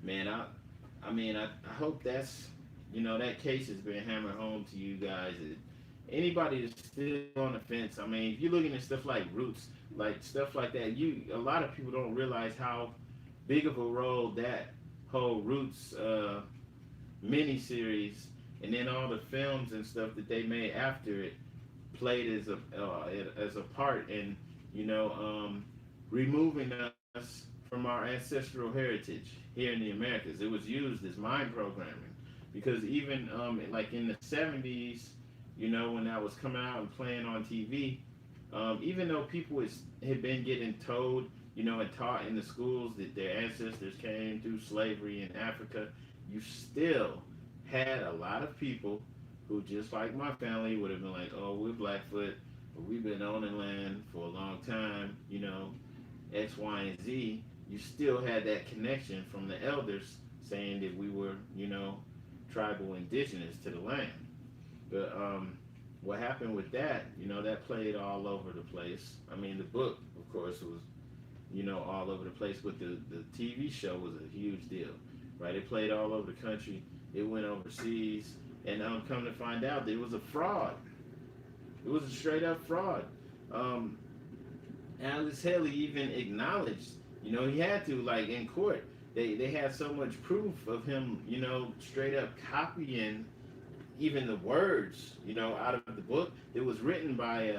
man, I hope that's, that case has been hammered home to you guys. Anybody that's still on the fence, I mean, if you're looking at stuff like Roots, like stuff like that, a lot of people don't realize how big of a role that whole Roots miniseries, and then all the films and stuff that they made after it, played as a part in removing us from our ancestral heritage here in the Americas. It was used as mind programming, because even like in the 70s, when that was coming out and playing on TV, even though people had been getting told, and taught in the schools that their ancestors came through slavery in Africa, you still had a lot of people who, just like my family, would have been like, oh, we're Blackfoot, but we've been owning land for a long time, X, Y, and Z. You still had that connection from the elders saying that we were, tribal indigenous to the land. But what happened with that, that played all over the place. I mean, the book, of course, was, all over the place, but the TV show was a huge deal, right? It played all over the country. It went overseas, and come to find out that it was a fraud. It was a straight up fraud. Alex Haley even acknowledged, he had to, like in court, they had so much proof of him, straight up copying even the words, out of the book. It was written by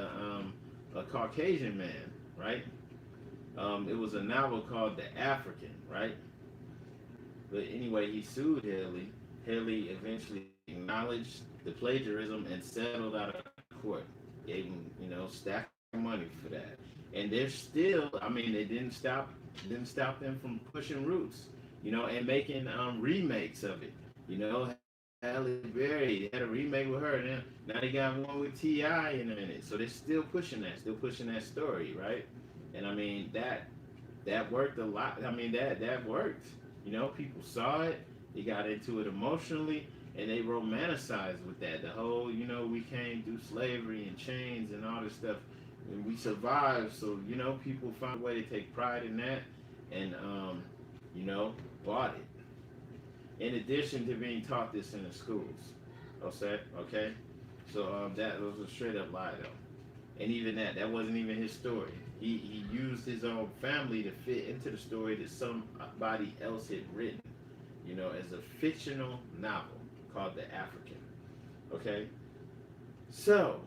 a Caucasian man, right? It was a novel called The African, right? But anyway, he sued Haley. Haley eventually acknowledged the plagiarism and settled out of court. Gave him, stack of money for that. And they're still, I mean, they didn't stop them from pushing Roots, and making remakes of it. Halle Berry had a remake with her, and now they got one with T.I. in it. So they're still pushing that story, right? And I mean, that worked a lot. I mean, that worked. People saw it, they got into it emotionally, and they romanticized with that. The whole, we came through slavery and chains and all this stuff, and we survived. So, people found a way to take pride in that, and, bought it. In addition to being taught this in the schools. Okay? So that was a straight up lie, though. And even that wasn't even his story. He used his own family to fit into the story that somebody else had written, as a fictional novel called The African. Okay? So,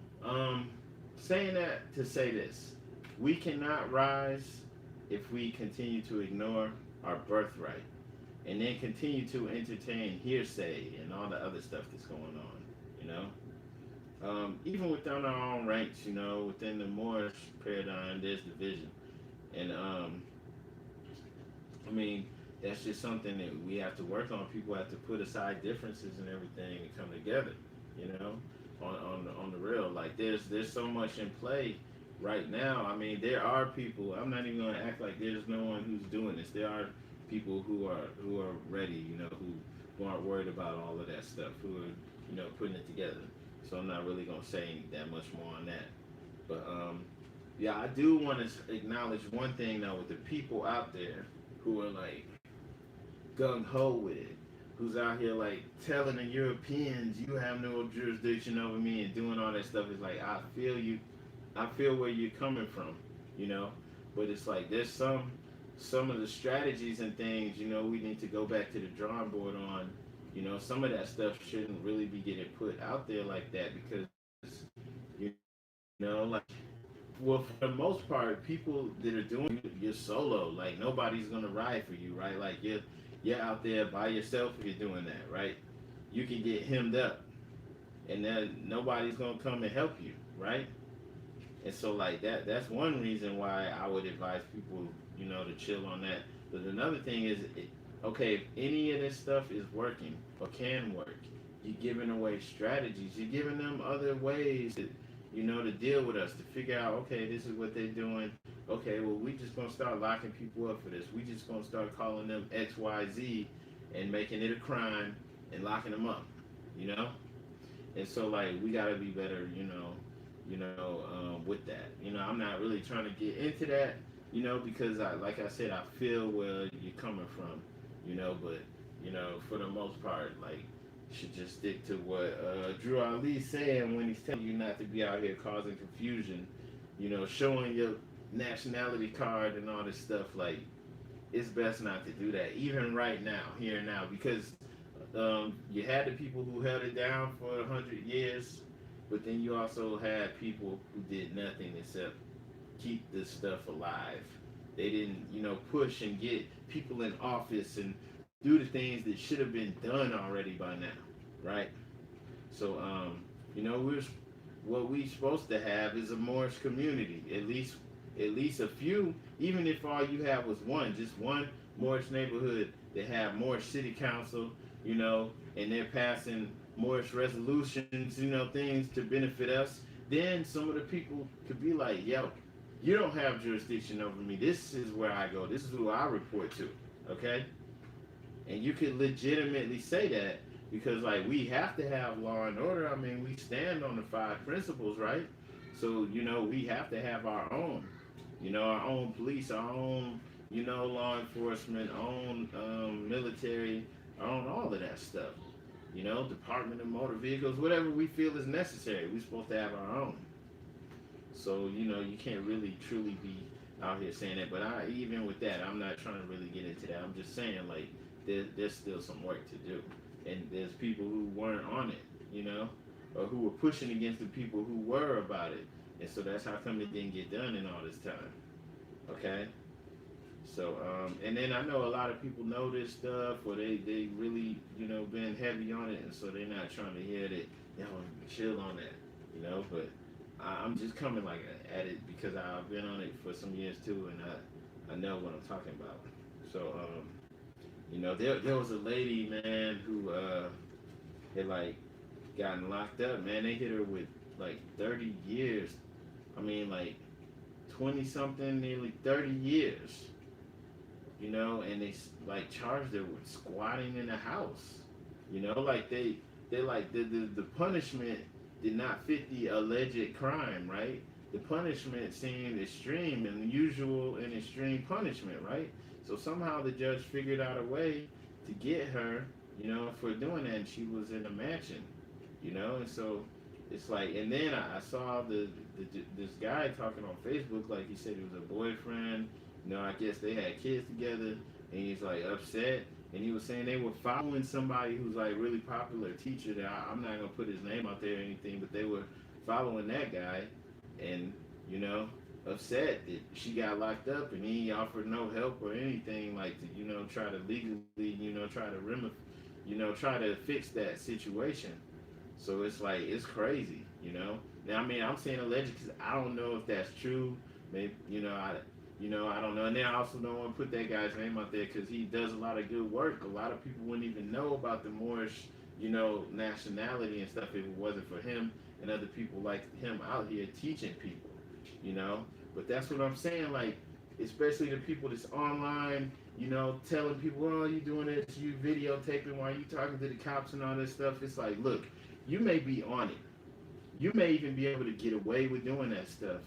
saying that to say this, we cannot rise if we continue to ignore our birthright, and then continue to entertain hearsay and all the other stuff that's going on, Even within our own ranks, within the Moorish paradigm, there's division, and I mean, that's just something that we have to work on. People have to put aside differences and everything and come together, you know, on the real. Like there's so much in play right now. I mean, there are people. I'm not even gonna act like there's no one who's doing this. There are people who are ready, who aren't worried about all of that stuff, who are putting it together. So I'm not really gonna say that much more on that. But yeah, I do want to acknowledge one thing though with the people out there who are like gung ho with it, who's out here like telling the Europeans you have no jurisdiction over me and doing all that stuff. Is like I feel you, I feel where you're coming from, you know. But it's like there's some of the strategies and things we need to go back to the drawing board on. Some of that stuff shouldn't really be getting put out there like that because like well, for the most part, people that are doing you're solo. Like nobody's gonna ride for you, right? Like you're out there by yourself if you're doing that, right? You can get hemmed up, and then nobody's gonna come and help you, right? And so like that's one reason why I would advise people, to chill on that. But another thing is, okay, if any of this stuff is working or can work, you're giving away strategies. You're giving them other ways to deal with us, to figure out, okay, this is what they're doing. Okay, well, we just gonna start locking people up for this. We just gonna start calling them X, Y, Z, and making it a crime and locking them up. You know, and so like we gotta be better. With that. I'm not really trying to get into that. Because like I said, I feel where you're coming from. But for the most part, like should just stick to what Drew Ali's saying when he's telling you not to be out here causing confusion, showing your nationality card and all this stuff. Like, it's best not to do that, even right now, here and now, because you had the people who held it down for 100 years, but then you also had people who did nothing except keep this stuff alive. They didn't, push and get people in office and do the things that should have been done already by now, right? So, we're what we're supposed to have is a Moorish community, at least a few. Even if all you have was one, just one Moorish neighborhood that have Moorish city council, and they're passing Moorish resolutions, things to benefit us. Then some of the people could be like, yo, you don't have jurisdiction over me. This is where I go. This is who I report to. Okay? And you could legitimately say that because, like, we have to have law and order. I mean, we stand on the 5 principles, right? So, we have to have our own police, our own, law enforcement, our own military, our own all of that stuff. Department of Motor Vehicles, whatever we feel is necessary. We're supposed to have our own. So, you can't really truly be out here saying that. But even with that, I'm not trying to really get into that. I'm just saying, like, there's still some work to do. And there's people who weren't on it, or who were pushing against the people who were about it. And so that's how come it didn't get done in all this time. Okay? So, and then I know a lot of people know this stuff, or they really, been heavy on it, and so they're not trying to hear that, chill on that, but I'm just coming like at it because I've been on it for some years too, and I know what I'm talking about. So, there was a lady, man, who had like gotten locked up, man. They hit her with like 30 years. I mean, like 20 something, nearly 30 years. And they like charged her with squatting in the house. Like they like the punishment did not fit the alleged crime, right? The punishment seemed extreme and unusual and extreme punishment, right? So somehow the judge figured out a way to get her, for doing that, and she was in a mansion, and so it's like, and then I saw this guy talking on Facebook, like he said he was a boyfriend, I guess they had kids together, and he's like upset, and he was saying they were following somebody who's like really popular teacher that I'm not gonna put his name out there or anything, but they were following that guy, and upset that she got locked up, and he offered no help or anything like to try to legally try to try to fix that situation. So it's like it's crazy, you know. Now I mean I'm saying alleged because I don't know if that's true. Maybe I don't know. And then I also don't want to put that guy's name out there because he does a lot of good work. A lot of people wouldn't even know about the Moorish, nationality and stuff if it wasn't for him and other people like him out here teaching people, you know. But that's what I'm saying. Like, especially the people that's online, telling people, oh, you doing this, you videotaping while you talking to the cops and all this stuff. It's like, look, you may be on it. You may even be able to get away with doing that stuff,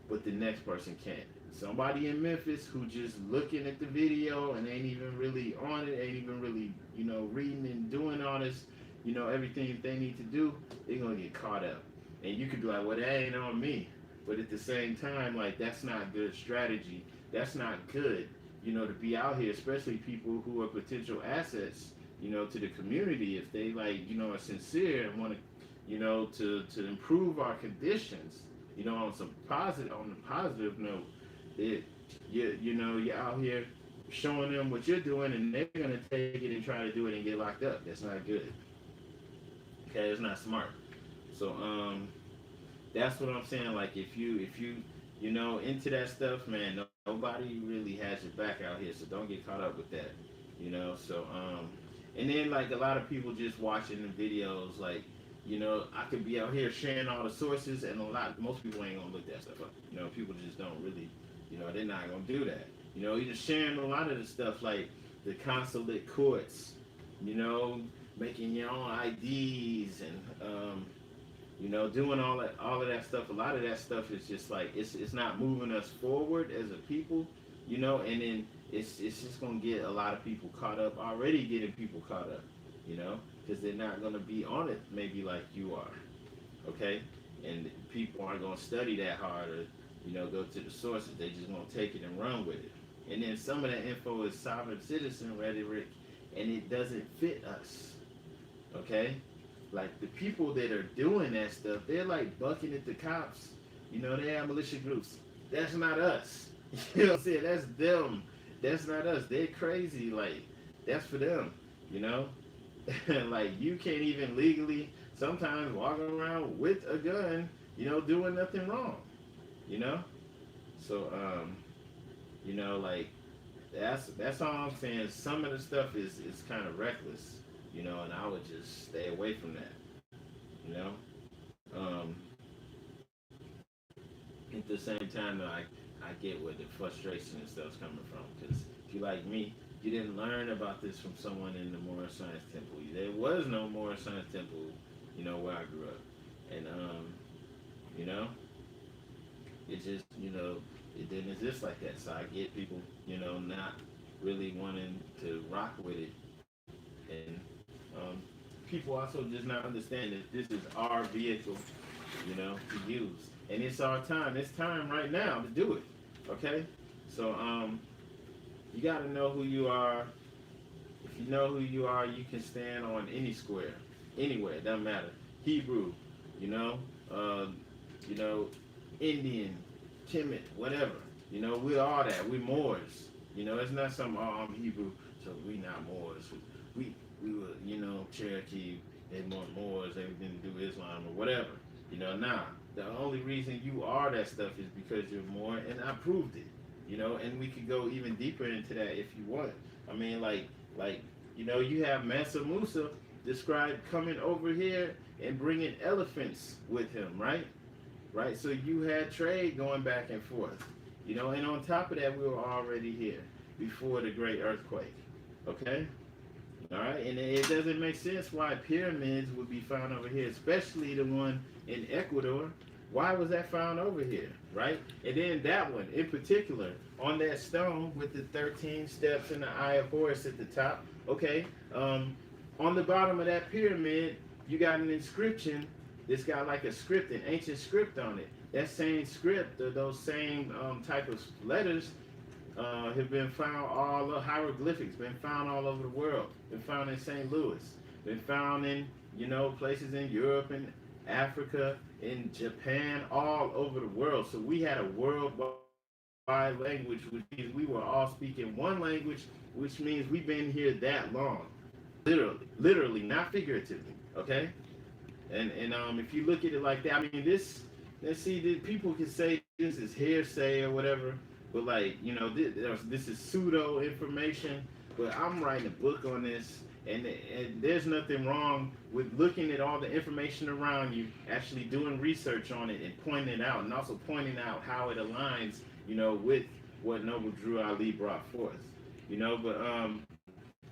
but the next person can't. Somebody in Memphis who just looking at the video and ain't even really on it, ain't even really, reading and doing all this, everything they need to do, they're gonna get caught up. And you could be like, well, that ain't on me. But at the same time, like, that's not good strategy. That's not good, to be out here, especially people who are potential assets, to the community. If they, like, are sincere and want to, to improve our conditions, on the positive note, you're out here showing them what you're doing, and they're gonna take it and try to do it and get locked up. That's not good. Okay, it's not smart. So that's what I'm saying. Like if you into that stuff, man, nobody really has your back out here. So don't get caught up with that. So and then like a lot of people just watching the videos, like I could be out here sharing all the sources, and most people ain't gonna look that stuff up. People just don't really, they're not gonna do that. You're just sharing a lot of the stuff like the consulate courts, making your own IDs and doing all of that stuff. A lot of that stuff is just like it's not moving us forward as a people, and then it's just gonna get a lot of people caught up. Already getting people caught up, because they're not gonna be on it maybe like you are, okay? And people aren't gonna study that hard or go to the sources. They just gonna take it and run with it. And then some of that info is sovereign citizen rhetoric, and it doesn't fit us, okay? Like the people that are doing that stuff, they're like bucking at the cops. They have militia groups. That's not us. You know what I'm saying? That's them. That's not us. They're crazy. Like, that's for them. Like, you can't even legally sometimes walk around with a gun, doing nothing wrong. You know? So, like, that's all I'm saying. Some of the stuff is kind of reckless, and I would just stay away from that, you know. Um, at the same time, though, I get where the frustration and stuff's coming from, because if you like me, you didn't learn about this from someone in the Moorish Science Temple. There was no Moorish Science Temple, where I grew up, and it just, it didn't exist like that. So I get people, not really wanting to rock with it, and people also just not understand that this is our vehicle, to use, and it's our time. It's time right now to do it. Okay, so you got to know who you are. If you know who you are, you can stand on any square, anywhere. It doesn't matter. Hebrew, uh, Indian, Kemet, whatever. We're all that. We're Moors. It's not some, oh, I'm Hebrew, so we not Moors. We were, Cherokee, they more Moors, they didn't do Islam or whatever. Nah. The only reason you are that stuff is because you're Moor, and I proved it. And we could go even deeper into that if you want. I mean, like, you have Mansa Musa described coming over here and bringing elephants with him, right? Right? So you had trade going back and forth, and on top of that, we were already here before the great earthquake, okay? All right, and it doesn't make sense why pyramids would be found over here, especially the one in Ecuador. Why was that found over here, right? And then that one in particular, on that stone with the 13 steps and the Eye of Horus at the top, okay? On the bottom of that pyramid, you got an inscription that's got like a script, an ancient script on it. That same script, or those same type of letters, have been found hieroglyphics, been found all over the world, been found in St. Louis, been found in, places in Europe and Africa, in Japan, all over the world. So we had a worldwide language, which means we were all speaking one language, which means we've been here that long. Literally, not figuratively, okay? And if you look at it like that, I mean, this, let's see, people can say this is hearsay or whatever, but like, this is pseudo information. But I'm writing a book on this, and there's nothing wrong with looking at all the information around you, actually doing research on it, and pointing it out, and also pointing out how it aligns, with what Noble Drew Ali brought forth. But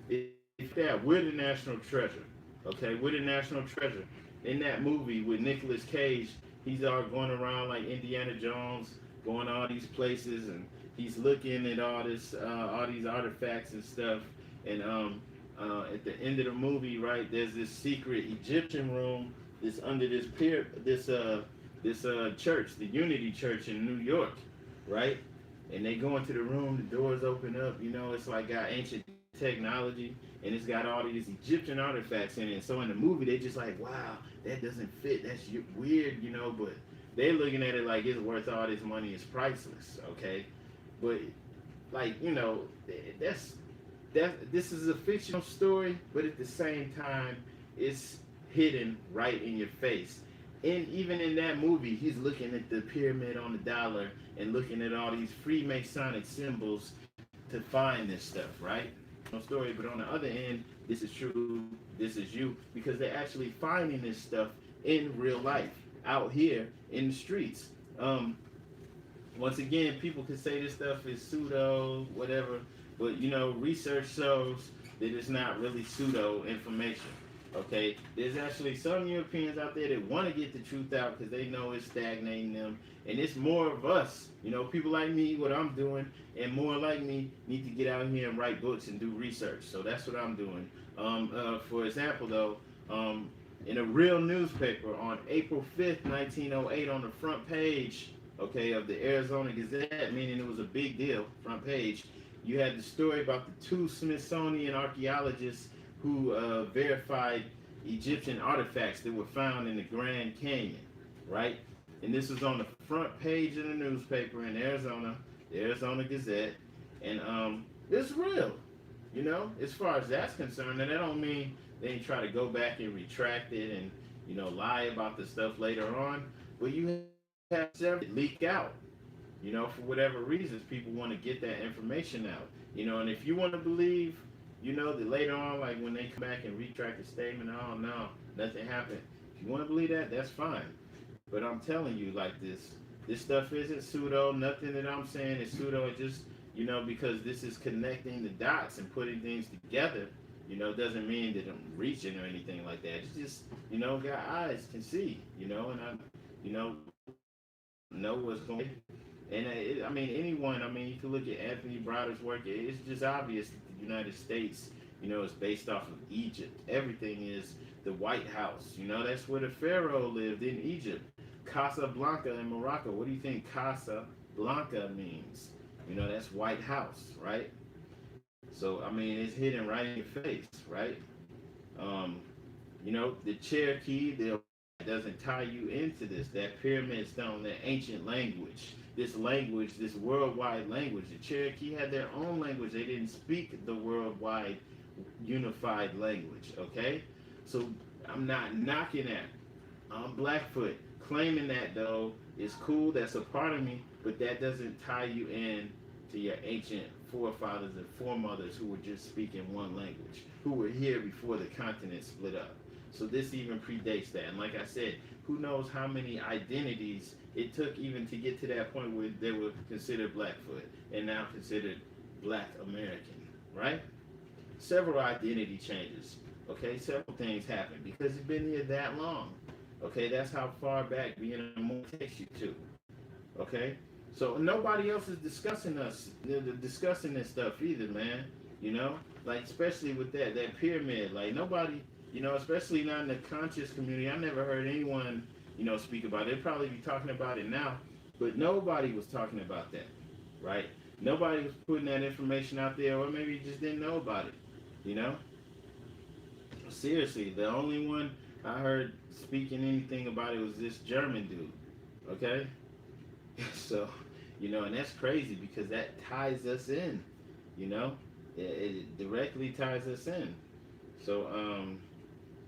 if that, we're the national treasure. Okay, we're the national treasure. In that movie with Nicolas Cage, he's all going around like Indiana Jones, going all these places, and he's looking at all these artifacts and stuff. And at the end of the movie, right, there's this secret Egyptian room that's under this church, the Unity Church in New York, right? And they go into the room, the doors open up, it's like got ancient technology, and it's got all these Egyptian artifacts in it. So in the movie, they just like, wow, that doesn't fit. That's weird, but they're looking at it like it's worth all this money. It's priceless, okay? But like, this is a fictional story, but at the same time, it's hidden right in your face. And even in that movie, he's looking at the pyramid on the dollar and looking at all these Freemasonic symbols to find this stuff, right? No story, but on the other end, this is true, this is you, because they're actually finding this stuff in real life, out here in the streets. Once again, people can say this stuff is pseudo, whatever, but research shows that it's not really pseudo information. Okay, there's actually some Europeans out there that want to get the truth out because they know it's stagnating them, and it's more of us, people like me, what I'm doing, and more like me need to get out here and write books and do research. So that's what I'm doing. For example, though, in a real newspaper on April 5th, 1908, on the front page, okay, of the Arizona Gazette, meaning it was a big deal, front page, you had the story about the two Smithsonian archaeologists who verified Egyptian artifacts that were found in the Grand Canyon, right? And this was on the front page of the newspaper in Arizona, the Arizona Gazette, and it's real, as far as that's concerned. And that don't mean they ain't try to go back and retract it and, lie about the stuff later on, but you have several leak out, for whatever reasons, people want to get that information out, and if you want to believe, that later on, like when they come back and retract the statement, oh no, nothing happened. If you want to believe that, that's fine. But I'm telling you, like this stuff isn't pseudo. Nothing that I'm saying is pseudo. It just, because this is connecting the dots and putting things together, doesn't mean that I'm reaching or anything like that. It's just, got eyes, can see, and I, know what's going on. And anyone, you can look at Anthony Browder's work. It's just obvious that the United States, is based off of Egypt. Everything is the White House. That's where the Pharaoh lived in Egypt. Casablanca in Morocco. What do you think Casablanca means? That's White House, right? So, it's hidden right in your face, right? The Cherokee, doesn't tie you into this. That pyramid stone, that ancient language, this worldwide language. The Cherokee had their own language. They didn't speak the worldwide unified language, okay? So I'm not knocking that. I'm Blackfoot. Claiming that, though, is cool. That's a part of me, but that doesn't tie you in to your ancient forefathers and foremothers who were just speaking one language, who were here before the continent split up. So this even predates that. And like I said, who knows how many identities it took even to get to that point where they were considered Blackfoot and now considered Black American, right? Several identity changes, okay? Several things happen because it's been here that long, okay? That's how far back being a Moor takes you to, okay? So nobody else is discussing this stuff either, man, Like, especially with that pyramid, like nobody... especially not in the conscious community. I never heard anyone, speak about it. They'd probably be talking about it now, but nobody was talking about that, right? Nobody was putting that information out there, or maybe just didn't know about it, Seriously, the only one I heard speaking anything about it was this German dude, okay? So, and that's crazy because that ties us in, it directly ties us in. So,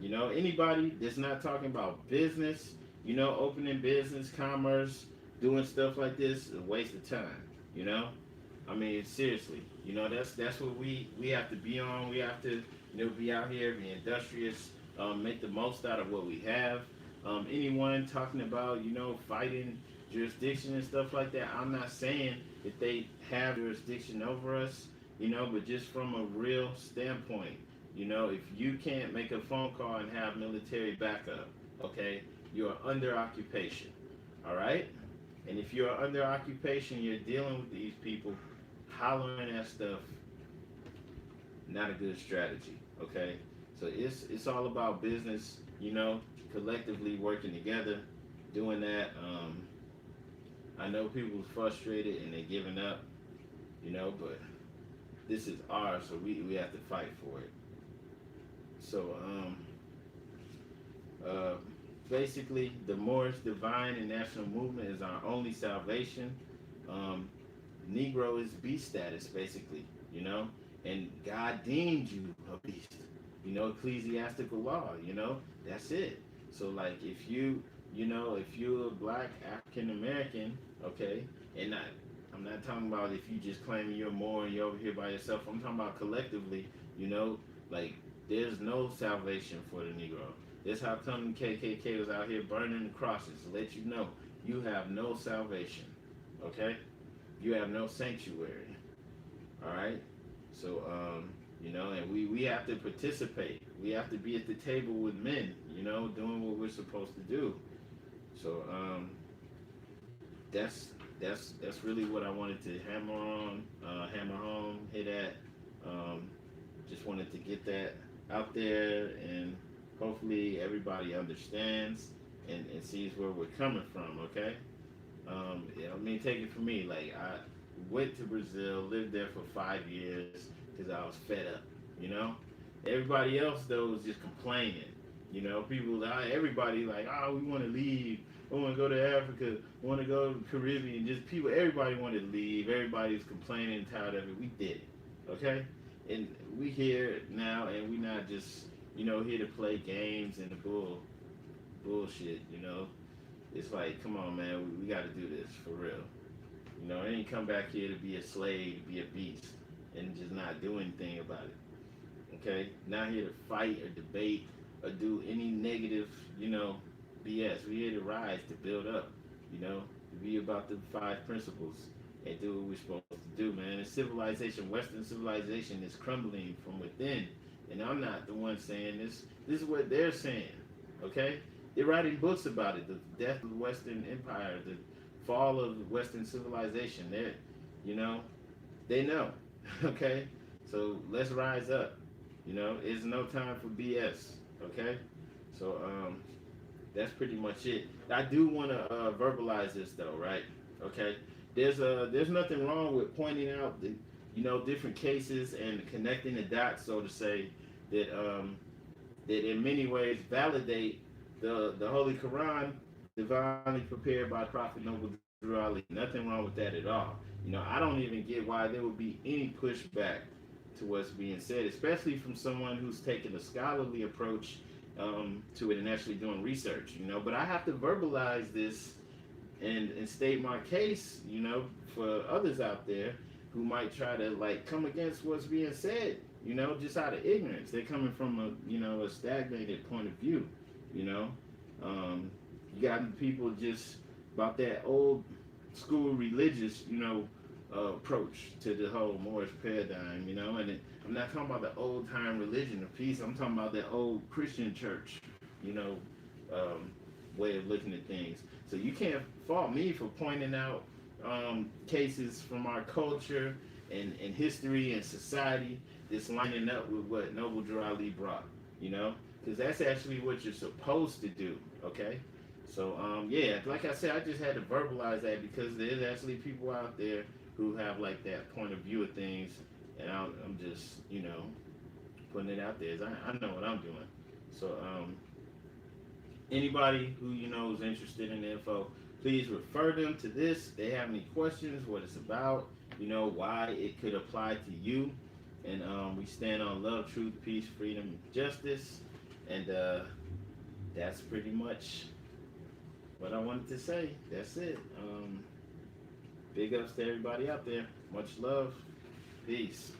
You know, anybody that's not talking about business, you know, opening business, commerce, doing stuff like this, is a waste of time. You know, I mean, seriously, you know, that's what we have to be on. We have to, you know, be out here, be industrious, make the most out of what we have. Anyone talking about, you know, fighting jurisdiction and stuff like that, I'm not saying that they have jurisdiction over us, you know, but just from a real standpoint, you know, if you can't make a phone call and have military backup, okay, you're under occupation, all right? And if you're under occupation, you're dealing with these people hollering at stuff, not a good strategy, okay? So it's all about business, you know, collectively working together, doing that. I know people's frustrated and they're giving up, you know, but this is ours, so we have to fight for it. So, uh, basically, the Moorish divine and national movement is our only salvation. Um, Negro is beast status, basically, you know, and God deemed you a beast, you know, ecclesiastical law, you know, that's it. So, like, if you, you know, if you're a black African American, okay, and I'm not talking about if you just claiming you're more and you're over here by yourself. I'm talking about collectively, you know, like there's no salvation for the Negro. This how come the KKK was out here burning the crosses to let you know you have no salvation. Okay, you have no sanctuary. All right. So you know, and we have to participate. We have to be at the table with men. You know, doing what we're supposed to do. So that's that's really what I wanted to hammer on, hammer home, hit at. Um, just wanted to get that out there, and hopefully everybody understands and sees where we're coming from. Okay. Yeah, I mean, take it from me. Like I went to Brazil, lived there for 5 years because I was fed up. You know, everybody else though was just complaining. You know, people, everybody like, oh, we want to leave. We want to go to Africa. We want to go to the Caribbean. Just people, everybody wanted to leave. Everybody's complaining and tired of it. We did it, okay? And we here now, and we not just, you know, here to play games and the bullshit. You know, it's like, come on, man, we got to do this for real. You know, I ain't come back here to be a slave, to be a beast, and just not do anything about it. Okay, not here to fight or debate or do any negative, you know, BS. We're here to rise, to build up, you know, to be about the five principles and do what we're supposed to do, man. And civilization, Western civilization is crumbling from within. And I'm not the one saying this. This is what they're saying, okay? They're writing books about it, the death of the Western Empire, the fall of Western civilization. They're, you know, they know, okay? So let's rise up. You know, it's no time for BS. Okay, so that's pretty much it. I do want to verbalize this though, right? Okay, there's nothing wrong with pointing out the, you know, different cases and connecting the dots, so to say, that that in many ways validate the Holy Quran, divinely prepared by Prophet Noble Drew Ali. Nothing wrong with that at all. You know, I don't even get why there would be any pushback to what's being said, especially from someone who's taken a scholarly approach to it and actually doing research, you know. But I have to verbalize this and state my case, you know, for others out there who might try to like come against what's being said, you know, just out of ignorance. They're coming from a, you know, a stagnated point of view, you know. You got people just about that old school religious, you know, approach to the whole Moorish paradigm, you know, and I'm not talking about the old time religion of peace. I'm talking about the old Christian church, you know, way of looking at things. So you can't fault me for pointing out cases from our culture and history and society that's lining up with what Noble Drew Ali brought, you know, because that's actually what you're supposed to do, okay? So, yeah, like I said, I just had to verbalize that because there's actually people out there who have like that point of view of things, and I'm just, you know, putting it out there. I know what I'm doing. So, anybody who, you know, is interested in the info, please refer them to this. If they have any questions, what it's about, you know, why it could apply to you. And we stand on love, truth, peace, freedom, and justice. And that's pretty much what I wanted to say. That's it. Big ups to everybody out there. Much love. Peace.